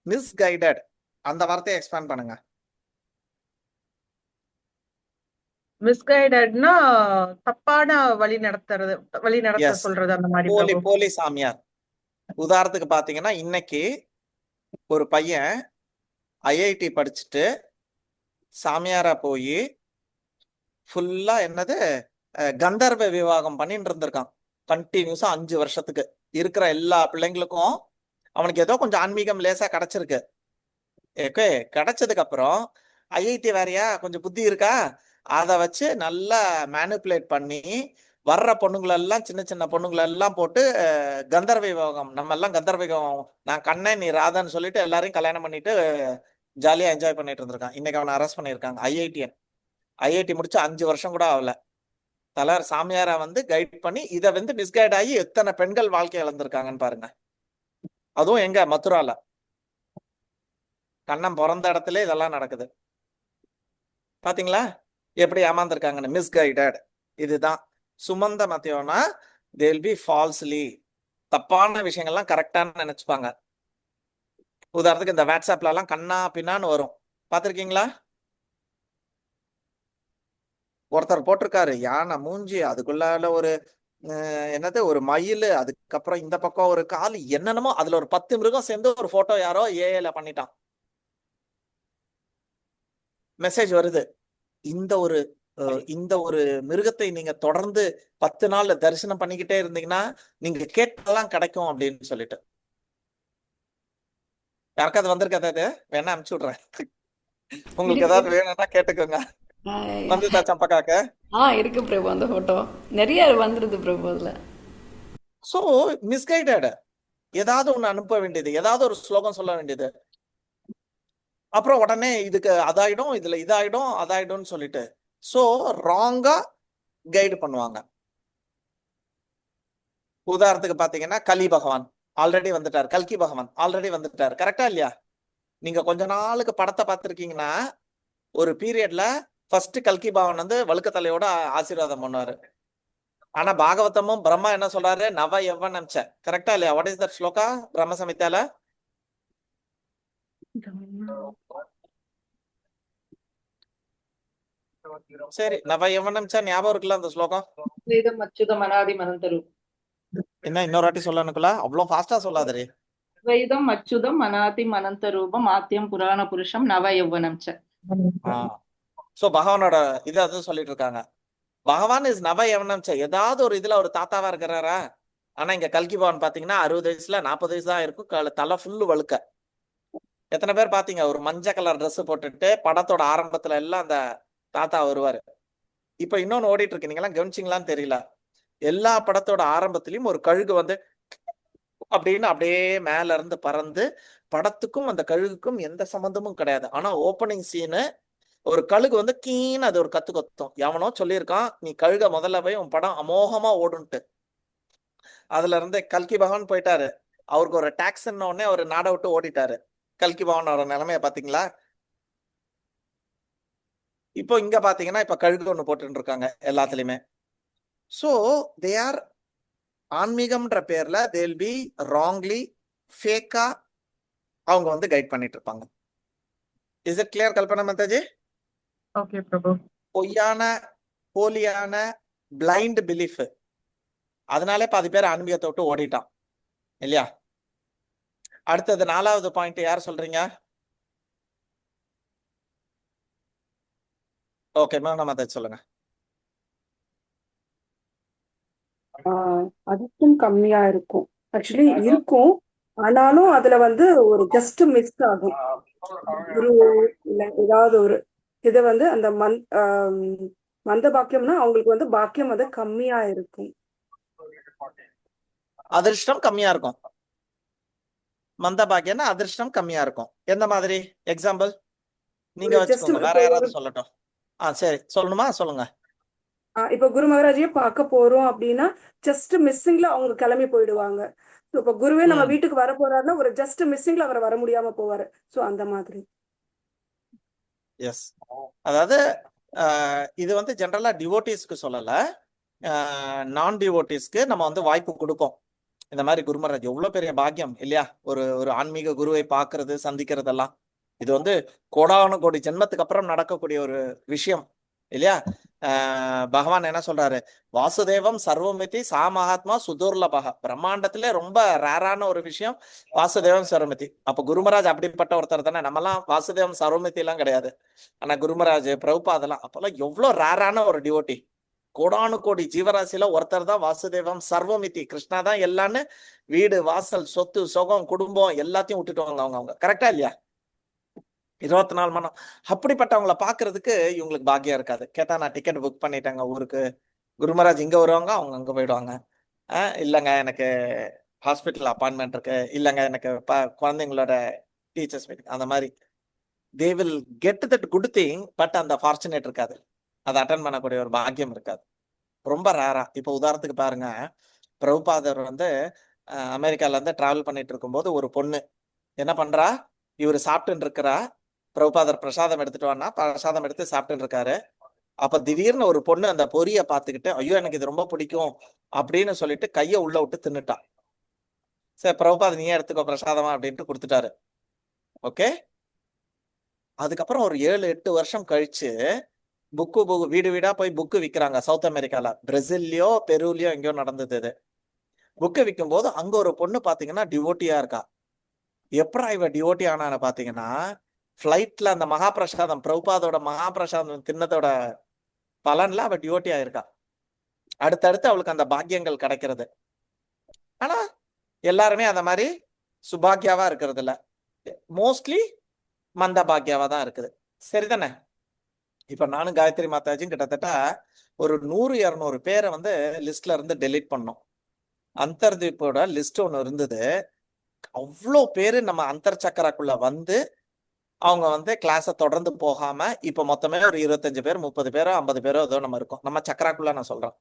மிஸ்கைடட் அந்த வார்த்தையை எக்ஸ்பேண்ட் பண்ணுங்க. மிஸ்கைடட்னா தப்பான வழி நடத்த சொல்றது அந்த மாதிரி. போலி சாமியார். உதாரணத்துக்கு பாத்தீங்கன்னா, இன்னைக்கு ஒரு பையன் ஐஐடி படிச்சுட்டு சாமியாரா போய் ஃபுல்லா என்னது கந்தர்வ விவாகம் பண்ணிட்டு இருந்திருக்கான் கண்டினியூஸா 5 வருஷத்துக்கு. இருக்கிற எல்லா பிள்ளைங்களுக்கும் அவனுக்கு ஏதோ கொஞ்சம் ஆன்மீகம் லேசா கிடைச்சிருக்கு. ஓகே, கிடைச்சதுக்கு அப்புறம் ஐஐடி வேறையா, கொஞ்சம் புத்தி இருக்கா, அதை வச்சு நல்லா மேனிப்புலேட் பண்ணி வர்ற பொண்ணுங்களெல்லாம், சின்ன சின்ன பொண்ணுங்களெல்லாம் போட்டு கந்தர்வ விவாகம், நம்ம எல்லாம் கந்தர்வ விவாகம், நான் கண்ணன் நீ ராதான்னு சொல்லிட்டு எல்லாரையும் கல்யாணம் பண்ணிட்டு ஜாலியா என்ஜாய் பண்ணிட்டு இருந்திருக்கான். இன்னைக்கு அவனை அரெஸ்ட் பண்ணியிருக்காங்க. ஐஐடி முடிச்சு 5 வருஷம் கூட ஆகல. தலைவர் சாமியாரா வந்து கைட் பண்ணி இதை வந்து மிஸ்கைட் ஆகி எத்தனை பெண்கள் வாழ்க்கை இழந்திருக்காங்கன்னு பாருங்க. அதுவும் எங்க மதுரால, கண்ணன் பிறந்த இடத்துல இதெல்லாம் நடக்குது. பாத்தீங்களா எப்படி ஏமாந்துருக்காங்கன்னு? மிஸ்கைடட். இதுதான் சுமந்த மத்தியோனா தேல் பி ஃபால்ஸ்லி, தப்பான விஷயங்கள்லாம் கரெக்டான்னு நினைச்சுப்பாங்க. உதாரணத்துக்கு இந்த வாட்ஸ்அப்ல எல்லாம் கண்ணா பின்னான்னு வரும், பாத்திருக்கீங்களா? ஒருத்தர் போட்டிருக்காரு யானை மூஞ்சி, அதுக்குள்ளால ஒரு என்னது ஒரு மயில், அதுக்கப்புறம் இந்த பக்கம் ஒரு கால், என்னென்னமோ அதுல ஒரு 10 மிருகம் சேர்ந்து ஒரு போட்டோ யாரோ ஏஐல பண்ணிட்டான். மெசேஜ் வருது, இந்த ஒரு மிருகத்தை நீங்க தொடர்ந்து 10 நாள்ல தரிசனம் பண்ணிக்கிட்டே இருந்தீங்கன்னா நீங்க கேட்டெல்லாம் கிடைக்கும் அப்படின்னு சொல்லிட்டு. யாருக்காவது வந்திருக்காது? அது வேணா அனுப்பிச்சு விடுறேன், உங்களுக்கு ஏதாவது வேணும்னா கேட்டுக்கோங்க. வந்துதா சம்பக்காக்க? இருக்கு பிரபு, அந்த போட்டோ நிறைய வந்துருது பிரபு அதுல. So misguided. ஏதாவது ஒண்ணு அனுப்ப வேண்டியது, ஏதாவது ஒரு ஸ்லோகம் சொல்ல வேண்டியது, அப்புறம் உடனே இதுக்கு அதாயிடும், இதுல இதாயிடும், அதாயிடும்னு சொல்லிட்டு சோ ராங்கா கைடு பண்ணுவாங்க. உதாரணத்துக்கு பாத்தீங்கன்னா கலி பகவான் ஆல்ரெடி வந்துட்டார், கல்கி பகவான் ஆல்ரெடி வந்துட்டார். கரெக்டா இல்லையா? நீங்க கொஞ்ச நாளுக்கு படத்தை பார்த்திருக்கீங்கன்னா ஒரு பீரியட்ல ஃபர்ஸ்ட் கல்கி பகவான் வந்து வழுக்க தலையோட ஆசீர்வாதம் பண்ணுவாரு. ஆனா பாகவதமும் பிரம்மா என்ன சொல்றாரு, நவ யவனம்ச. கரெக்டா இல்லையா? வாட் இஸ் தட் ஸ்லோகா பிரம்ம சமிதால? சரி, நவ யவனம்ச ஞாபகம் இருக்குல்ல அந்த ஸ்லோகம்? வேதம் அச்சுதம் அநாதி மனந்தரு. என்ன இன்னொரு வாட்டி சொல்லணுக்குல? அவ்வளவு ஃபாஸ்டா சொல்லாதே. வேதம் அச்சுதம் அநாதி மனந்த ரூபம் ஆத்தியம் புராண புருஷம் நவ யௌவனம் ச. சோ பகவானோட இதை அது சொல்லிட்டு இருக்காங்க. பகவான் இஸ் நவ யவனம் ச. ஏதாவது ஒரு இதுல ஒரு தாத்தாவா இருக்கிறாரா? ஆனா இங்க கல்கி பகவான் பாத்தீங்கன்னா 60 வயசுல 40 வயசு தான் இருக்கும். தலை ஃபுல்லு வழுக்க. எத்தனை பேர் பாத்தீங்க ஒரு மஞ்சள் கலர் ட்ரெஸ் போட்டுட்டு படத்தோட ஆரம்பத்துல எல்லாம் அந்த தாத்தா வருவாரு. இப்ப இன்னொன்னு ஓடிட்டு இருக்கு, நீங்க எல்லாம் கவனிச்சிங்களான்னு தெரியல. எல்லா படத்தோட ஆரம்பத்திலயும் ஒரு கழுகு வந்து அப்படின்னு அப்படியே மேல இருந்து பறந்து, படத்துக்கும் அந்த கழுகுக்கும் எந்த சம்பந்தமும் கிடையாது. ஆனா ஓப்பனிங் சீனு ஒரு கழுகு வந்து கீன்னு அது ஒரு கத்து கத்தும். எவனோ சொல்லியிருக்கான், நீ கழுக முதல்ல போய் உன் படம் அமோகமா ஓடுன்ட்டு. அதுல இருந்து கல்கி பகவான் போயிட்டாரு. அவருக்கு ஒரு டாக்ஸ் உடனே அவர் நாடை விட்டு ஓடிட்டாரு. கல்கி பகவானோட நிலைமைய பாத்தீங்களா? இப்போ இங்க பாத்தீங்கன்னா இப்ப கழுகு ஒண்ணு போட்டு இருக்காங்க எல்லாத்துலயுமே. சோ தே ஆர் ஆன்மீகம்ன்ற பேர்ல தேல் பி ராங்லி ஃபேக்கா அவங்க வந்து கைட் பண்ணிட்டு இருப்பாங்க. Is it clear Kalpana Mataji? Okay Prabhu. பொய்யான போலியான பிளைண்ட் பிலீஃப், அதனாலே பாதி பேர் ஆன்மீகத்தை விட்டு ஓடிட்டான் இல்லையா? அடுத்தது 4வது பாயிண்ட் யார் சொல்றீங்க? ஓகே மேம் மாதாஜி சொல்லுங்க. அதிர்ஷ்டம் கம்மியா இருக்கும். ஆக்சுவலி இருக்கும், ஆனாலும் அதுல வந்து ஒரு ஜஸ்ட் மிஸ் ஆகும். குரு இல்ல ஏதாவது ஒரு இது வந்து அந்த மந்த பாக்கியம்னா அவங்களுக்கு வந்து பாக்கியம் வந்து கம்மியா இருக்கும். அதிர்ஷ்டம் கம்மியா இருக்கும். மந்த பாக்கியம்னா அதிர்ஷ்டம் கம்மியா இருக்கும். எந்த மாதிரி எக்ஸாம்பிள் நீங்க வச்சுக்கோங்க, வேற யாராவது சொல்லட்டும். சரி சொல்லணுமா? சொல்லுங்க. இப்ப குரு மகாராஜையே பார்க்க போறோம் அப்படின்னா ஜஸ்ட் மிஸ்ஸிங்ல அவங்க கிளம்பி போயிடுவாங்க. இப்ப குருவே நம்ம வீட்டுக்கு வர போறாருன்னா ஒரு ஜஸ்ட் மிஸ்ஸிங்ல அவர் வர முடியாம போவாரு. சோ அந்த மாதிரி. எஸ், அதாவது இது வந்து ஜெனரலா டிவோட்டிஸ்க்கு சொல்லல, நான் டிவோட்டிஸ்க்கு நம்ம வந்து வாய்ப்பு கொடுப்போம். இந்த மாதிரி குரு மகாராஜ் எவ்வளவு பெரிய பாக்கியம் இல்லையா? ஒரு ஆன்மீக குருவை பார்க்கறது, சந்திக்கிறதெல்லாம் இது வந்து கோடான கோடி ஜென்மத்துக்கு அப்புறம் நடக்கக்கூடிய ஒரு விஷயம் இல்லையா? பகவான் என்ன சொல்றாரு, வாசுதேவம் சர்வமிதி சா மகாத்மா சுதுர்லபக. பிரம்மாண்டத்திலே ரொம்ப ரேரான ஒரு விஷயம் வாசுதேவம் சர்வமிதி. அப்ப குருமராஜ் அப்படிப்பட்ட ஒருத்தர் தானே. நம்மலாம் வாசுதேவம் சர்வமிதி எல்லாம் கிடையாது. ஆனா குருமராஜ் பிரபுபாதெல்லாம் அப்பெல்லாம் எவ்வளவு ரேரான ஒரு டிவோட்டி. கோடானு கோடி ஜீவராசியில ஒருத்தர் தான் வாசுதேவம் சர்வமிதி. கிருஷ்ணா தான் எல்லான்னு வீடு வாசல் சொத்து சுகம் குடும்பம் எல்லாத்தையும் விட்டுட்டு அவங்க கரெக்டா இல்லையா? 24 மணி நேரம் அப்படிப்பட்டவங்களை பாக்குறதுக்கு இவங்களுக்கு பாக்கியம் இருக்காது. கேட்டா நான் டிக்கெட் புக் பண்ணிட்டேங்க ஊருக்கு, குருமராஜ் இங்க வருவாங்க, அவங்க அங்க போயிடுவாங்க. இல்லைங்க எனக்கு ஹாஸ்பிட்டல் அப்பாயின்மெண்ட் இருக்கு, இல்லைங்க எனக்கு குழந்தைங்களோட டீச்சர்ஸ் மீட்டிங், அந்த மாதிரி they will get that good thing. But அந்த ஃபார்ச்சுனேட் இருக்காது, அதை அட்டன் பண்ணக்கூடிய ஒரு பாக்கியம் இருக்காது, ரொம்ப ரேரா. இப்போ உதாரணத்துக்கு பாருங்க, பிரபுபாதர் வந்து அமெரிக்கால இருந்து டிராவல் பண்ணிட்டு இருக்கும்போது ஒரு பொண்ணு என்ன பண்றா, இவர் சாப்பிட்டுன்னு இருக்கிறா, பிரபுபாதர் பிரசாதம் எடுத்துட்டு வானா பிரசாதம் எடுத்து சாப்பிட்டு இருக்காரு. அப்ப திடீர்னு ஒரு பொண்ணு அந்த பொரிய பார்த்துக்கிட்டு, ஐயோ எனக்கு இது ரொம்ப பிடிக்கும் அப்படின்னு சொல்லிட்டு கையை உள்ள விட்டு தின்னுட்டா. சரி பிரபுபாதர் நீயே எடுத்துக்கோ பிரசாதமா அப்படின்ட்டு கொடுத்துட்டாரு. ஓகே, அதுக்கப்புறம் ஒரு 7-8 வருஷம் கழிச்சு வீடு வீடா போய் புக்கு விற்கிறாங்க. சவுத் அமெரிக்கால பிரேசில்லயோ பெருவிலயோ எங்கேயோ நடந்தது இது. புக்கு விற்கும் போது அங்க ஒரு பொண்ணு பாத்தீங்கன்னா டிவோட்டியா இருக்கா. எப்படா இவ டிவோட்டி ஆனான்னு பாத்தீங்கன்னா, ஃபிளைட்ல அந்த மகாபிரசாதம் பிரபுபாதோட மகாபிரசாதம் தின்னதோட பலன்ல அவ டிவோட்டி ஆயிருக்கா. அடுத்தடுத்து அவளுக்கு அந்த பாக்கியங்கள் கிடைக்கிறது. ஆனா எல்லாருமே அந்த மாதிரி சுபாக்கியாவா இருக்கிறது இல்ல, மோஸ்ட்லி மந்த பாக்கியாவா தான் இருக்குது. சரிதானே? இப்ப நானும் காயத்ரி மாதாஜியும் கிட்டத்தட்ட ஒரு 100-200 பேரை வந்து லிஸ்ட்ல இருந்து டெலீட் பண்ணோம். அந்தர்தீப்போட லிஸ்ட் ஒண்ணு இருந்தது. அவ்வளோ பேரு நம்ம அந்தர் சக்கராக்குள்ள வந்து அவங்க வந்து கிளாஸை தொடர்ந்து போகாம இப்ப மொத்தமே ஒரு 25 பேர் 30 பேரோ 50 பேரோ ஏதோ நம்ம இருக்கோம், நம்ம சக்கராக்குள்ள நான் சொல்றேன்.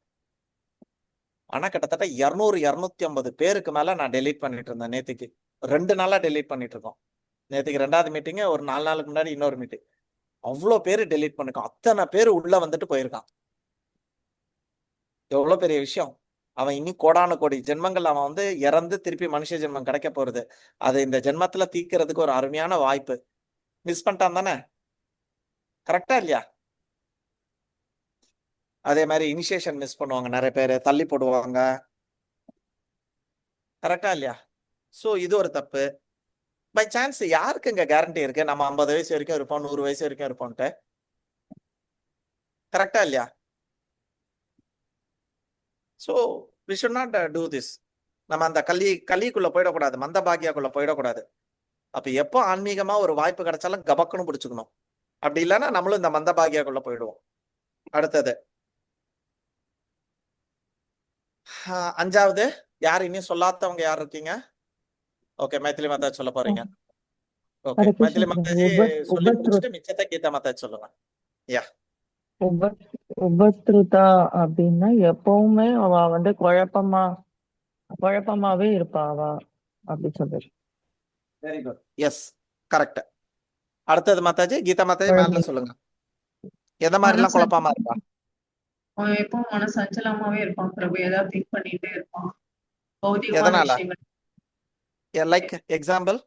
ஆனா கிட்டத்தட்ட 200-250 பேருக்கு மேல நான் டெலீட் பண்ணிட்டு இருந்தேன். நேற்றுக்கு 2 நாளா டெலீட் பண்ணிட்டு இருக்கோம். நேற்றுக்கு 2வது மீட்டிங், ஒரு 4 நாளுக்கு முன்னாடி இன்னொரு மீட்டிங். அவ்வளோ பேரு டெலீட் பண்ணிருக்கோம். அத்தனை பேர் உள்ள வந்துட்டு போயிருக்கான். எவ்வளவு பெரிய விஷயம். அவன் இன்னும் கோடான கோடி ஜென்மங்கள் அவன் வந்து இறந்து திருப்பி மனுஷ ஜென்மம் கிடைக்க போறது. அது இந்த ஜென்மத்துல தீர்க்கறதுக்கு ஒரு அருமையான வாய்ப்பு. மிஸ் பண்ணிட்டான் தானே? கரெக்டா இல்லையா? அதே மாதிரி இனிஷியேஷன் மிஸ் பண்ணுவாங்க நிறைய பேர், தள்ளி போடுவாங்க. கரெக்டா இல்லையா? சோ இது ஒரு தப்பு. பை சான்ஸ் யாருக்கு இங்க கேரண்டி இருக்கு நம்ம 50 வயசு வரைக்கும் இருப்போம், 100 வயசு வரைக்கும் இருப்போம்ட்டு? கரெக்டா இல்லையா? So we should not do this. நம்ம அந்த கலிக்குள்ள போயிடக்கூடாது, மந்த பாக்கியாக்குள்ள போயிடக்கூடாது. அப்ப எப்போ ஆன்மீகமா ஒரு வாய்ப்பு கிடைச்சாலும் கபக்குன்னு பிடிச்சுக்கணும். அப்படி இல்லைன்னா நம்மளும் இந்த மந்த பாக்கியாக்குள்ள போயிடுவோம். அடுத்தது 5வது யார் இன்னும் சொல்லாதவங்க யார் இருக்கீங்க? ஓகே, மைத்திலி மாதாஜி சொல்ல போறீங்க. ஓகே, ஹரே மைத்திலி கிருஷ்ண மாதாஜி பிரபு. சொல்லி முடிச்சுட்டு மிச்சத்தை கீதா மாதாஜி சொல்லுங்க. யா உபத்ருதா அப்படின்னா எப்பவுமே அவ வந்து குழப்பமாவே இருப்பா அவ, அப்படி சொல்றது. Very good. Yes, correct. அடுத்தது மாதாஜி, கீதா மாதாஜி மேல சொல்லுங்க. எந்த மாதிரி எல்லாம் குழப்பமா இருப்பா? அவன் எப்பவும் மனசு சஞ்சலமாவே இருப்பான் பிரபு. ஏதாவது திங்க் பண்ணிட்டே இருப்பான். பௌதிகமான எதனால? விஷயங்கள், லைக் எக்ஸாம்பிள்?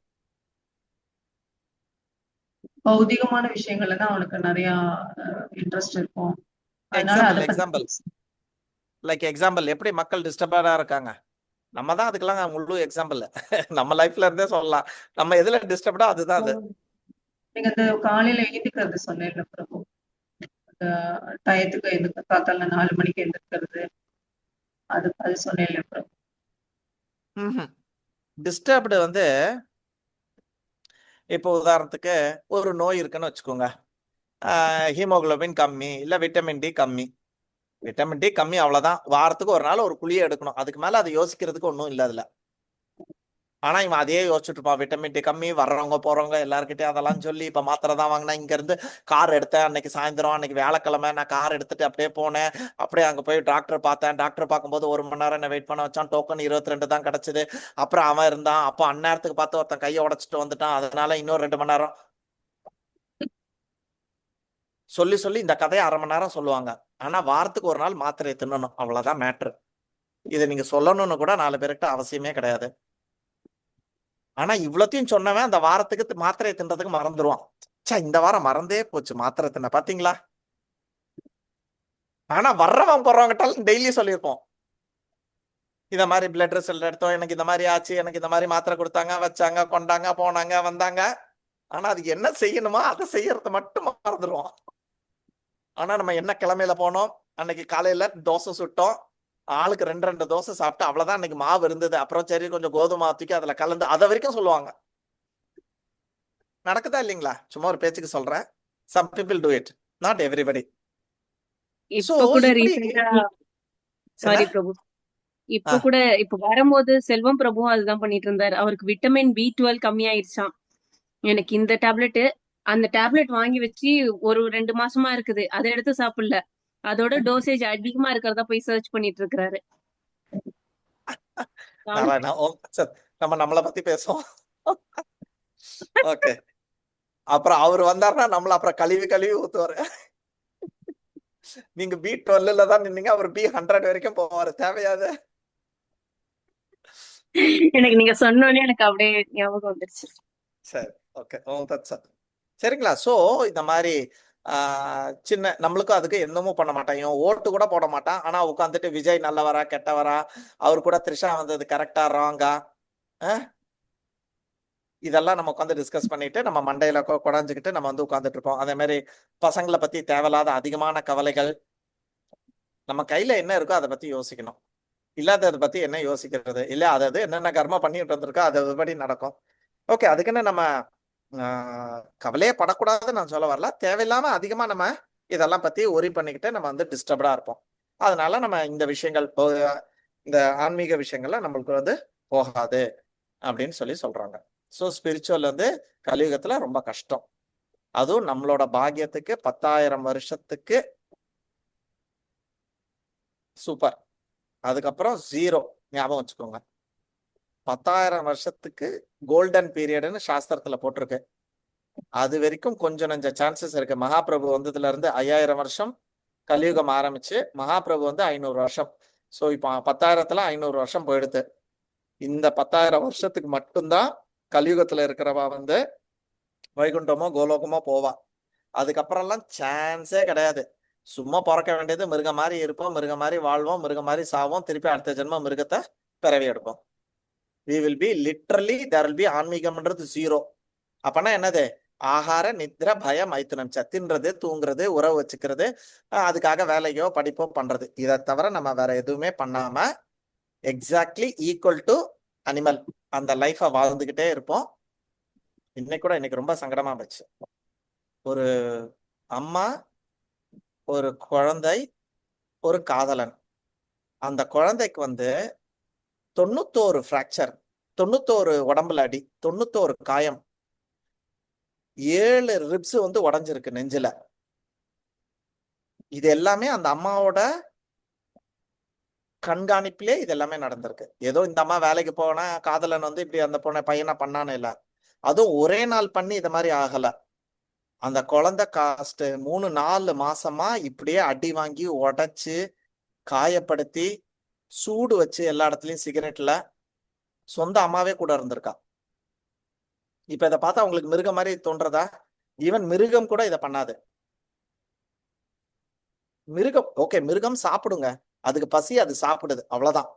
பௌதிகமான விஷயங்கள்ல தான் அவனுக்கு நிறைய இன்ட்ரெஸ்ட் இருக்கும். அதனால அதை எக்ஸாம்பிள் லைக் எக்ஸாம்பிள் எப்படி மக்கள் டிஸ்டர்படா இருக்காங்க? நம்ம தான் அதுக்கெல்லாம் முழு எக்ஸாம்பிள். நம்ம லைஃப்ல இருந்தே சொல்லலாம். நம்ம எதுல டிஸ்டர்படோ அதுதான் அது. நீங்க இந்த காலையில எழுந்திக்கிறது சொன்னேன்ல பிரபு, அந்த டயத்துக்கு எழுந்து காத்தால 4 மணிக்கு எழுந்திருக்கிறது, அது சொன்னேன்ல பிரபு. டிஸ்டர்ப்டு வந்து இப்போ உதாரணத்துக்கு ஒரு நோய் இருக்குன்னு வச்சுக்கோங்க. ஹீமோகுளோபின் கம்மி, இல்ல விட்டமின் டி கம்மி. விட்டமின் டி கம்மி, அவ்வளவுதான். வாரத்துக்கு ஒரு நாள் ஒரு குழியை எடுக்கணும். அதுக்கு மேல அதை யோசிக்கிறதுக்கு ஒன்றும் இல்லை அதுல. ஆனா இவன் அதையே யோசிச்சுட்டு இருப்பான். விட்டமின் டி கம்மி, வர்றவங்க போறவங்க எல்லாருக்கிட்டையும் அதெல்லாம் சொல்லி, இப்ப மாத்திரை தான் வாங்கினா, இங்க இருந்து கார் எடுத்தேன் அன்னைக்கு சாயந்தரம், அன்னைக்கு வியாழக்கிழமை நான் கார் எடுத்துட்டு அப்படியே போனேன். அப்படியே அங்க போய் டாக்டர் பார்த்தேன். டாக்டர் பார்க்கும்போது 1 மணி நேரம் என்ன வெயிட் பண்ண வச்சான். டோக்கன் 22 தான் கிடைச்சது. அப்புறம் அவன் இருந்தான். அப்போ அந்நேரத்துக்கு பார்த்து ஒருத்தன் கையை உடைச்சிட்டு வந்துட்டான். அதனால இன்னும் 2 மணி நேரம் சொல்லி சொல்லி இந்த கதையை 1/2 மணி நேரம் சொல்லுவாங்க. ஆனா வாரத்துக்கு ஒரு நாள் மாத்திரையை தின்னணும், அவ்வளவுதான் மேட்ரு. இதை நீங்க சொல்லணும்னு கூட 4 பேர்கிட்ட அவசியமே கிடையாது. ஆனா இவ்வளத்தையும் சொன்னவன் அந்த வாரத்துக்கு மாத்திரையை தின்றதுக்கு மறந்துடுவான். இந்த வாரம் மறந்தே போச்சு மாத்திரை தின்ன, பாத்தீங்களா? ஆனா வர்றவன் போறவங்கிட்ட டெய்லி சொல்லியிருப்போம், இந்த மாதிரி பிளட் ரிசல்ட் எடுத்தோம், எனக்கு இந்த மாதிரி ஆச்சு, எனக்கு இந்த மாதிரி மாத்திரை கொடுத்தாங்க, வச்சாங்க, கொண்டாங்க, போனாங்க, வந்தாங்க. ஆனா அதுக்கு என்ன செய்யணுமோ அதை செய்யறது மட்டும் மறந்துடுவோம். ஆனா நம்ம என்ன கிழமையில போனோம், அன்னைக்கு காலையில தோசை சுட்டோம், ஆளுக்கு 2 தோசை சாப்பிட்டு அவ்வளவுதான். அன்னைக்கு மாவு இருந்தது. அப்புறம் சரி கொஞ்சம் கோதுமை தூக்கி அதுல கலந்து, அதை வரைக்கும் சொல்லுவாங்க. நடக்குதா இல்லைங்களா? சும்மா ஒரு பேச்சுக்கு சொல்றேன். Some people do it, not everybody. இப்ப கூட ரீசெண்டா சாரி பிரபு, இப்ப கூட இப்ப வரும்போது செல்வம் பிரபுவும் அதுதான் பண்ணிட்டு இருந்தாரு. அவருக்கு விட்டமின் B12 கம்மியாயிருச்சான். எனக்கு இந்த டேப்லெட் அந்த டேப்லெட் வாங்கி வச்சு ஒரு 2 மாசமா இருக்குது, அதை எடுத்து சாப்பிடல. அதோட டோசேஜ் அதிகமா இருக்கிறதா போய் சர்ச் பண்ணிட்டு இருக்காரு. நம்ம நம்மளை பத்தி பேசுவோம். ஓகே, அப்புறம் அவர் வந்தாருன்னா நம்மள அப்புறம் கழுவி ஊத்துவாரு. நீங்க B12 தான் நின்னீங்க, அவர் B100 வரைக்கும் போவாரு. தேவையாது. எனக்கு நீங்க சொன்னோடனே எனக்கு அப்படியே ஞாபகம் வந்துருச்சு. சரி, ஓகே, சரிங்களா? சோ இந்த மாதிரி சின்ன நம்மளுக்கும் அதுக்கு என்னமும் பண்ண மாட்டான். ஓட்டு கூட போட மாட்டான். ஆனா உட்காந்துட்டு விஜய் நல்லவரா கெட்டவரா, அவர் கூட த்ரிஷா வந்தது கரெக்டா ராங்கா, இதெல்லாம் நம்ம உட்காந்து டிஸ்கஸ் பண்ணிட்டு நம்ம மண்டையில குடஞ்சுக்கிட்டு நம்ம வந்து உட்காந்துட்டு இருப்போம். அதே மாதிரி பசங்களை பத்தி தேவையில்லாத அதிகமான கவலைகள். நம்ம கையில என்ன இருக்கோ அதை பத்தி யோசிக்கணும். இல்லாததை பத்தி என்ன யோசிக்கிறது? இல்ல அதாவது என்னென்ன கர்மா பண்ணிட்டு வந்திருக்கோ அதுபடி நடக்கும். ஓகே, அதுக்குன்னு நம்ம கவலையே படக்கூடாதுன்னு நான் சொல்ல வரல. தேவையில்லாம அதிகமா நம்ம இதெல்லாம் பத்தி ஒரி பண்ணிக்கிட்டு நம்ம வந்து டிஸ்டர்படா இருப்போம். அதனால நம்ம இந்த விஷயங்கள், இந்த ஆன்மீக விஷயங்கள்ல நம்மளுக்கு வந்து போகாது அப்படின்னு சொல்றாங்க. ஸோ ஸ்பிரிச்சுவல் வந்து கலியுகத்துல ரொம்ப கஷ்டம். அதுவும் நம்மளோட பாக்கியத்துக்கு 10,000 வருஷத்துக்கு சூப்பர், அதுக்கப்புறம் 0 ஞாபகம் வச்சுக்கோங்க. 10,000 வருஷத்துக்கு கோல்டன் பீரியட்னு சாஸ்திரத்துல போட்டிருக்கு. அது வரைக்கும் கொஞ்சம் நஞ்ச சான்சஸ் இருக்கு. மகாபிரபு வந்ததுல இருந்து 5000 வருஷம் கலியுகம் ஆரம்பிச்சு மகாபிரபு வந்து 500 வருஷம். ஸோ இப்போ 10,000த்துல 500 வருஷம் போயிடுது. இந்த 10,000 வருஷத்துக்கு மட்டும்தான் கலியுகத்துல இருக்கிறவா வந்து வைகுண்டமோ கோலோகமோ போவா. அதுக்கப்புறம்லாம் சான்ஸே கிடையாது. சும்மா பிறக்க வேண்டியது, மிருகம் மாதிரி இருப்போம், மிருகம் மாதிரி வாழ்வோம், மிருகம் மாதிரி சாவோம், திருப்பி அடுத்த ஜென்மம் மிருகத்தை பிறவி எடுப்போம். we will be literally there will be ஆன்மீகம்ன்றது 0. அப்பனா என்னது? ஆகார நித்ர பய மைத்துனம், தின்றது, தூங்குறது, உறவு வச்சுக்கிறது, அதுக்காக வேலையோ படிப்போ பண்றது. இதை தவிர நம்ம வேற எதுவுமே பண்ணாம எக்ஸாக்ட்லி ஈக்குவல் டு அனிமல் அந்த லைஃபை வாழ்ந்துகிட்டே இருப்போம். இன்னைக்கு ரொம்ப சங்கடமா போச்சு. ஒரு அம்மா, ஒரு குழந்தை, ஒரு காதலன். அந்த குழந்தைக்கு வந்து 91 ஃப்ராக்சர், 91 உடம்புல அடி, 91 காயம், 7 ரிப்ஸ் வந்து உடஞ்சிருக்கு நெஞ்சில. இது எல்லாமே அந்த அம்மாவோட கண்காணிப்பிலே இது எல்லாமே நடந்திருக்கு. ஏதோ இந்த அம்மா வேலைக்கு போனா காதலன் வந்து இப்படி அந்த பையனை பண்ணான்னு இல்ல, அதுவும் ஒரே நாள் பண்ணி இத மாதிரி ஆகல. அந்த குழந்தை காஸ்ட் 3-4 மாசமா இப்படியே அடி வாங்கி உடைச்சு காயப்படுத்தி சூடு வச்சு எல்லா இடத்துலயும் சிகரெட்ல சொந்த அம்மாவே கூட இருந்திருக்கா. இப்ப இதை பார்த்தா உங்களுக்கு மிருகம் மாதிரி தோன்றதா? ஈவன் மிருகம் கூட இதை பண்ணாது. மிருகம் ஓகே, மிருகம் சாப்பிடுங்க, அதுக்கு பசி, அது சாப்பிடுது, அவ்வளவுதான்.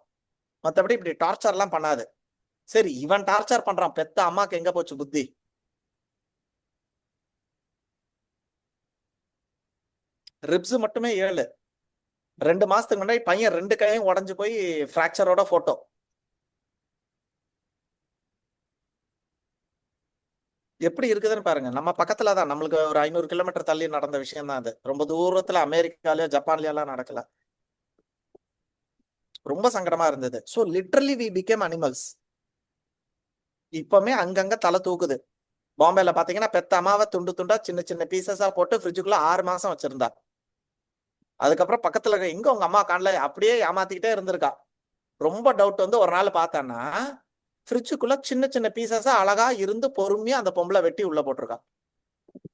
மற்றபடி இப்படி டார்ச்சர் எல்லாம் பண்ணாது. சரி, இவன் டார்ச்சர் பண்றான், பெத்த அம்மாக்கு எங்க போச்சு புத்தி? ரிப்ஸ் மட்டுமே 7. 2 மாசத்துக்கு முன்னாடி பையன் 2 கையும் உடஞ்சு போய் பிராக்சரோட போட்டோ. எப்படி இருக்குதுன்னு பாருங்க. நம்ம பக்கத்துல தான், நம்மளுக்கு ஒரு 500 கிலோமீட்டர் தள்ளி நடந்த விஷயம் தான் அது. ரொம்ப தூரத்துல அமெரிக்காலயோ ஜப்பான்லயோ எல்லாம் நடக்கல. ரொம்ப சங்கடமா இருந்தது. So literally we became animals. இப்பவுமே அங்கங்க தலை தூக்குது. பாம்பேல பாத்தீங்கன்னா பெத்த அம்மாவை துண்டு துண்டா சின்ன சின்ன பீசஸா போட்டு ஃப்ரிட்ஜுக்குள்ள 6 மாசம் வச்சிருந்தா. அதுக்கப்புறம் பக்கத்துல எங்க உங்க அம்மா காணல, அப்படியே ஏமாத்திக்கிட்டே இருந்திருக்கா. ரொம்ப டவுட் வந்து ஒரு நாள் பார்த்தான்னா ஃப்ரிட்ஜுக்குள்ள சின்ன சின்ன பீசஸா அழகா இருந்து பொறுமையா அந்த பொம்பளை வெட்டி உள்ள போட்டிருக்கா.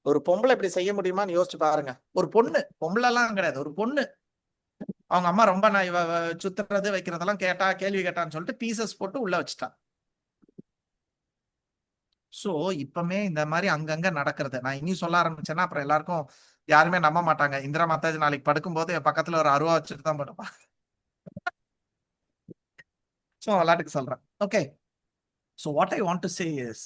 ஒரு பொம்பளை இப்படி செய்ய முடியுமான்னு யோசிச்சு பாருங்க. ஒரு பொண்ணு, பொம்பளை எல்லாம் கிடையாது, ஒரு பொண்ணு. அவங்க அம்மா ரொம்ப நான் இவ சுத்துறது வைக்கிறதெல்லாம் கேள்வி கேட்டான்னு சொல்லிட்டு பீசஸ் போட்டு உள்ள வச்சுட்டா. சோ இப்பமே இந்த மாதிரி அங்கங்க நடக்கிறது. நான் இனி சொல்ல ஆரம்பிச்சேன்னா அப்புறம் எல்லாருக்கும் யாருமே நம்ப மாட்டாங்க. இந்திரா மாதாஜி நாளைக்கு படுக்கும்போது பக்கத்துல ஒரு அருவா வச்சுட்டு தான் படுப்பா. ஸோ விளையாட்டுக்கு சொல்றேன். Okay, so what I want to say is,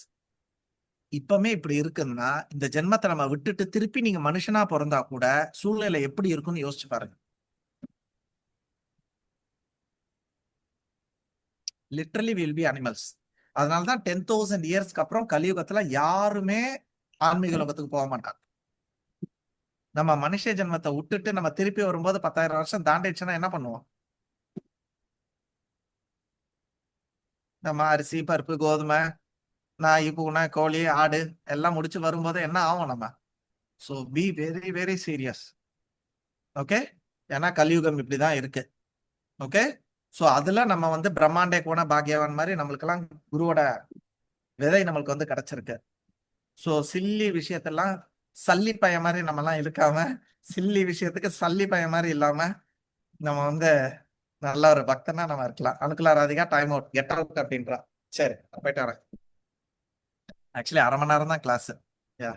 இப்பமே இப்படி இருக்குன்னா இந்த ஜென்மத்தை நம்ம விட்டுட்டு திருப்பி நீங்க மனுஷனா பிறந்தா கூட சூழ்நிலை எப்படி இருக்கும்னு யோசிச்சு பாருங்க. Literally will be animals. அதனாலதான் 10,000 இயர்ஸ்க்கு அப்புறம் கலியுகத்துல யாருமே ஆன்மீக லோகத்துக்கு போக மாட்டாங்க. நம்ம மனுஷ ஜென்மத்தை விட்டுட்டு நம்ம திருப்பி வரும்போது 10,000 வருஷம் தாண்டிடுச்சுன்னா என்ன பண்ணுவோம்? நம்ம அரிசி, பருப்பு, கோதுமை, நாய், பூனை, கோழி, ஆடு எல்லாம் முடிச்சு வரும்போது என்ன ஆகும் நம்ம? So be very very serious. Okay, ஏன்னா கலியுகம் இப்படிதான் இருக்கு. ஓகே, ஸோ அதுல நம்ம வந்து பிரம்மாண்டே கோண பாக்யவான் மாதிரி நம்மளுக்கெல்லாம் குருவோட விதை நம்மளுக்கு வந்து கிடைச்சிருக்கு. ஸோ சில்லி விஷயத்தெல்லாம் சல்லி பைய மாதிரி நம்ம எல்லாம் இருக்காம, சில்லி விஷயத்துக்கு சல்லி பைய மாதிரி இல்லாம நம்ம வந்து நல்ல ஒரு பக்தனா நம்ம இருக்கலாம். Anukula Radhika time out, get out அப்படின்றா. சரி, போயிட்டு வரேன். ஆக்சுவலி 1/2 மணி நேரம் தான் class. Yeah,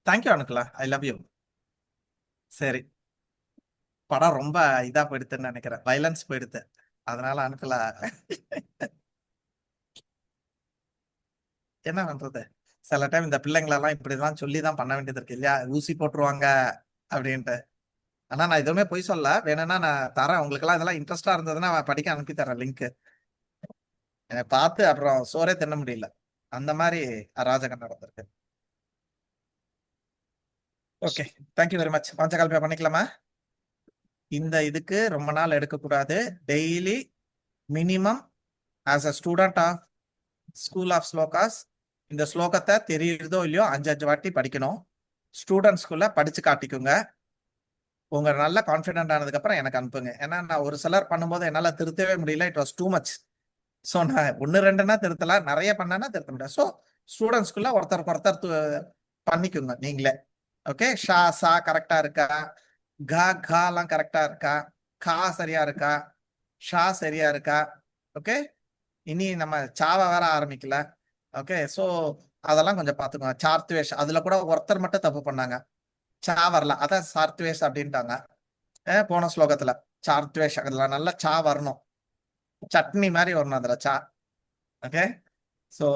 thank you Anukula, I love you. சரி, படம் ரொம்ப இதா போயிடுதுன்னு நினைக்கிறேன், வைலன்ஸ் போயிடுது. அதனால அனுக்குலா என்ன பண்றது, சில டைம் இந்த பிள்ளைங்களெல்லாம் இப்படிதான் சொல்லிதான் பண்ண வேண்டியது இருக்கு இல்லையா, ஊசி போட்டுருவாங்க அப்படின்ட்டு. ஆனா நான் எதுவுமே போய் சொல்ல, வேணும்னா நான் தரேன் உங்களுக்கு எல்லாம். இதெல்லாம் இன்ட்ரெஸ்டா இருந்ததுன்னா படிக்க அனுப்பி தரேன் லிங்க். பார்த்து அப்புறம் சோறே தின்ன முடியல, அந்த மாதிரி அராஜகம் நடந்திருக்கு. Okay, thank you very much. பஞ்சகல்பியா பண்ணிக்கலாமா? இந்த இதுக்கு ரொம்ப நாள் எடுக்கக்கூடாது. Daily minimum as a student of school of slokas இந்த ஸ்லோகத்தை தெரியுறதோ இல்லையோ 5 வாட்டி படிக்கணும். ஸ்டூடெண்ட்ஸ்குள்ள படிச்சு காட்டிக்குங்க. உங்க நல்ல கான்ஃபிடென்ட் ஆனதுக்கு அப்புறம் எனக்கு அனுப்புங்க. ஏன்னா நான் ஒரு சிலர் பண்ணும்போது என்னால திருத்தவே முடியல, it was too much. So நான் 1-2னா திருத்தலாம், நிறைய பண்ணனா திருத்த முடியாது. ஸோ ஸ்டூடெண்ட்ஸ்குள்ள ஒருத்தருக்கு ஒருத்தர் பண்ணிக்குங்க நீங்களே. ஓகே, ஷா சா கரெக்டா இருக்கா, எல்லாம் கரெக்டா இருக்கா, கா சரியா இருக்கா, ஷா சரியா இருக்கா? ஓகே, இனி நம்ம சாவ வேற ஆரம்பிக்கல. ஓகே, சோ அதெல்லாம் கொஞ்சம் பாத்துக்கோங்க. சார்த்வேஷ் அதுல கூட ஒருத்தர் மட்டும் தப்பு பண்ணாங்க, சா வரல, அதான் சார்த்வேஷ் அப்படின்ட்டாங்க. போன ஸ்லோகத்துல சார்த்வேஷ் அதுல நல்லா சா வரணும், சட்னி மாதிரி வரணும் அதுல சா. ஓகே, சோ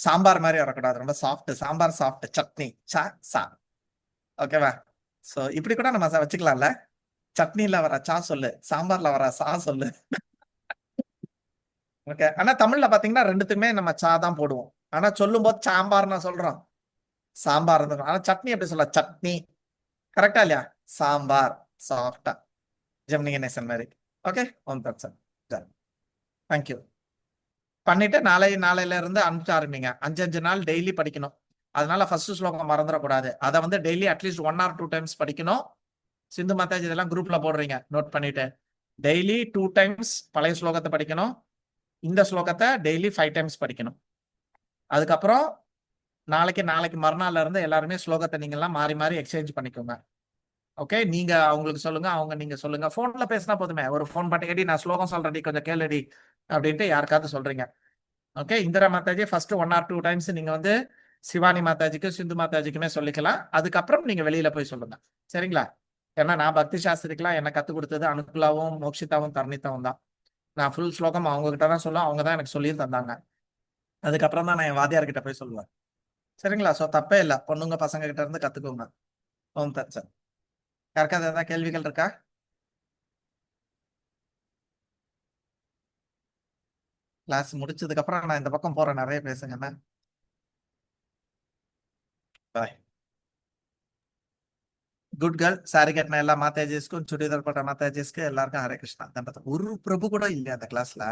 சாம்பார் மாதிரி வரக்கூடாது, ரொம்ப சாஃப்ட், சாம்பார் சாஃப்ட், சட்னி சா சா. ஓகேவா? சோ இப்படி கூட நம்ம வச்சுக்கலாம்ல, சட்னில வர சா சொல்லு, சாம்பார்ல வர சா சொல்லு. ஓகே, ஆனா தமிழ்ல பாத்தீங்கன்னா ரெண்டுத்துக்குமே நம்ம சா தான் போடுவோம். ஆனா சொல்லும் போது சாம்பார்னு சொல்றோம், சாம்பார். ஆனா சட்னி எப்படி சொல்ல, சட்னி. கரெக்டா இல்லையா? சாம்பார் சாஃப்டா, ஜெமினி கணேசன் மாதிரி. Okay, one person. தேங்க்யூ. பண்ணிட்டு நாளையில இருந்து அனுப்பிச்சு ஆரம்பிங்க. 5 நாள் டெய்லி படிக்கணும். அதனால ஃபர்ஸ்ட் ஸ்லோகம் மறந்துடக்கூடாது. அதை வந்து டெய்லி அட்லீஸ்ட் 1 or 2 times படிக்கணும். சிந்து மாதாஜி இதெல்லாம் குரூப்ல போடுறீங்க, நோட் பண்ணிட்டு. டெய்லி 2 times பழைய ஸ்லோகத்தை படிக்கணும். இந்த ஸ்லோகத்தை டெய்லி 5 times படிக்கணும். அதுக்கப்புறம் நாளைக்கு மறுநாள்ல இருந்து எல்லாருமே ஸ்லோகத்தை நீங்க எல்லாம் மாறி மாறி எக்ஸ்சேஞ்ச் பண்ணிக்கோங்க. ஓகே, நீங்க அவங்களுக்கு சொல்லுங்க, அவங்க நீங்க சொல்லுங்க. போன்ல பேசினா போதுமே, ஒரு போன் பண்ணிக்கடி, நான் ஸ்லோகம் சொல்றேன் கொஞ்சம் கேளுடி அப்படின்ட்டு யாருக்காவது சொல்றீங்க. Okay, Indira Mataji first 1 or 2 times நீங்க வந்து சிவானி மாதாஜிக்கும் சிந்து மாதாஜிக்குமே சொல்லிக்கலாம். அதுக்கப்புறம் நீங்க வெளியில போய் சொல்லுங்க, சரிங்களா? ஏன்னா நான் பக்தி சாஸ்திரிக்கெல்லாம் என்ன கத்து கொடுத்தது அனுகுலாவும் மோக்ஷிதாவும் தர்ணிதாவும் தான். நான் ஃபுல் ஸ்லோகம் அவங்க கிட்ட தான் சொல்லுவேன், அவங்க தான் எனக்கு சொல்லி தந்தாங்க. அதுக்கப்புறம் தான் நான் என் வாத்தியார் கிட்ட போய் சொல்லுவேன், சரிங்களா? சோ தப்பே இல்லை, பொண்ணுங்க பசங்க கிட்ட இருந்து கத்துக்கோங்க. ஓம் தத் சத். யாருக்காவது ஏதாவது கேள்விகள் இருக்கா? கிளாஸ் முடிச்சதுக்கு அப்புறம் நான் இந்த பக்கம் போறேன், நிறைய பேசுங்க. பாய். Good girl. சாரி கட்டின எல்லா மாதாஜிஸ்க்கும், சுடிதார் போட்ட மாதாஜிஸ்க்கு எல்லாருக்கும் ஹரே கிருஷ்ணா. ஒரு பிரபு கூட இல்லையா அந்த கிளாஸ்ல?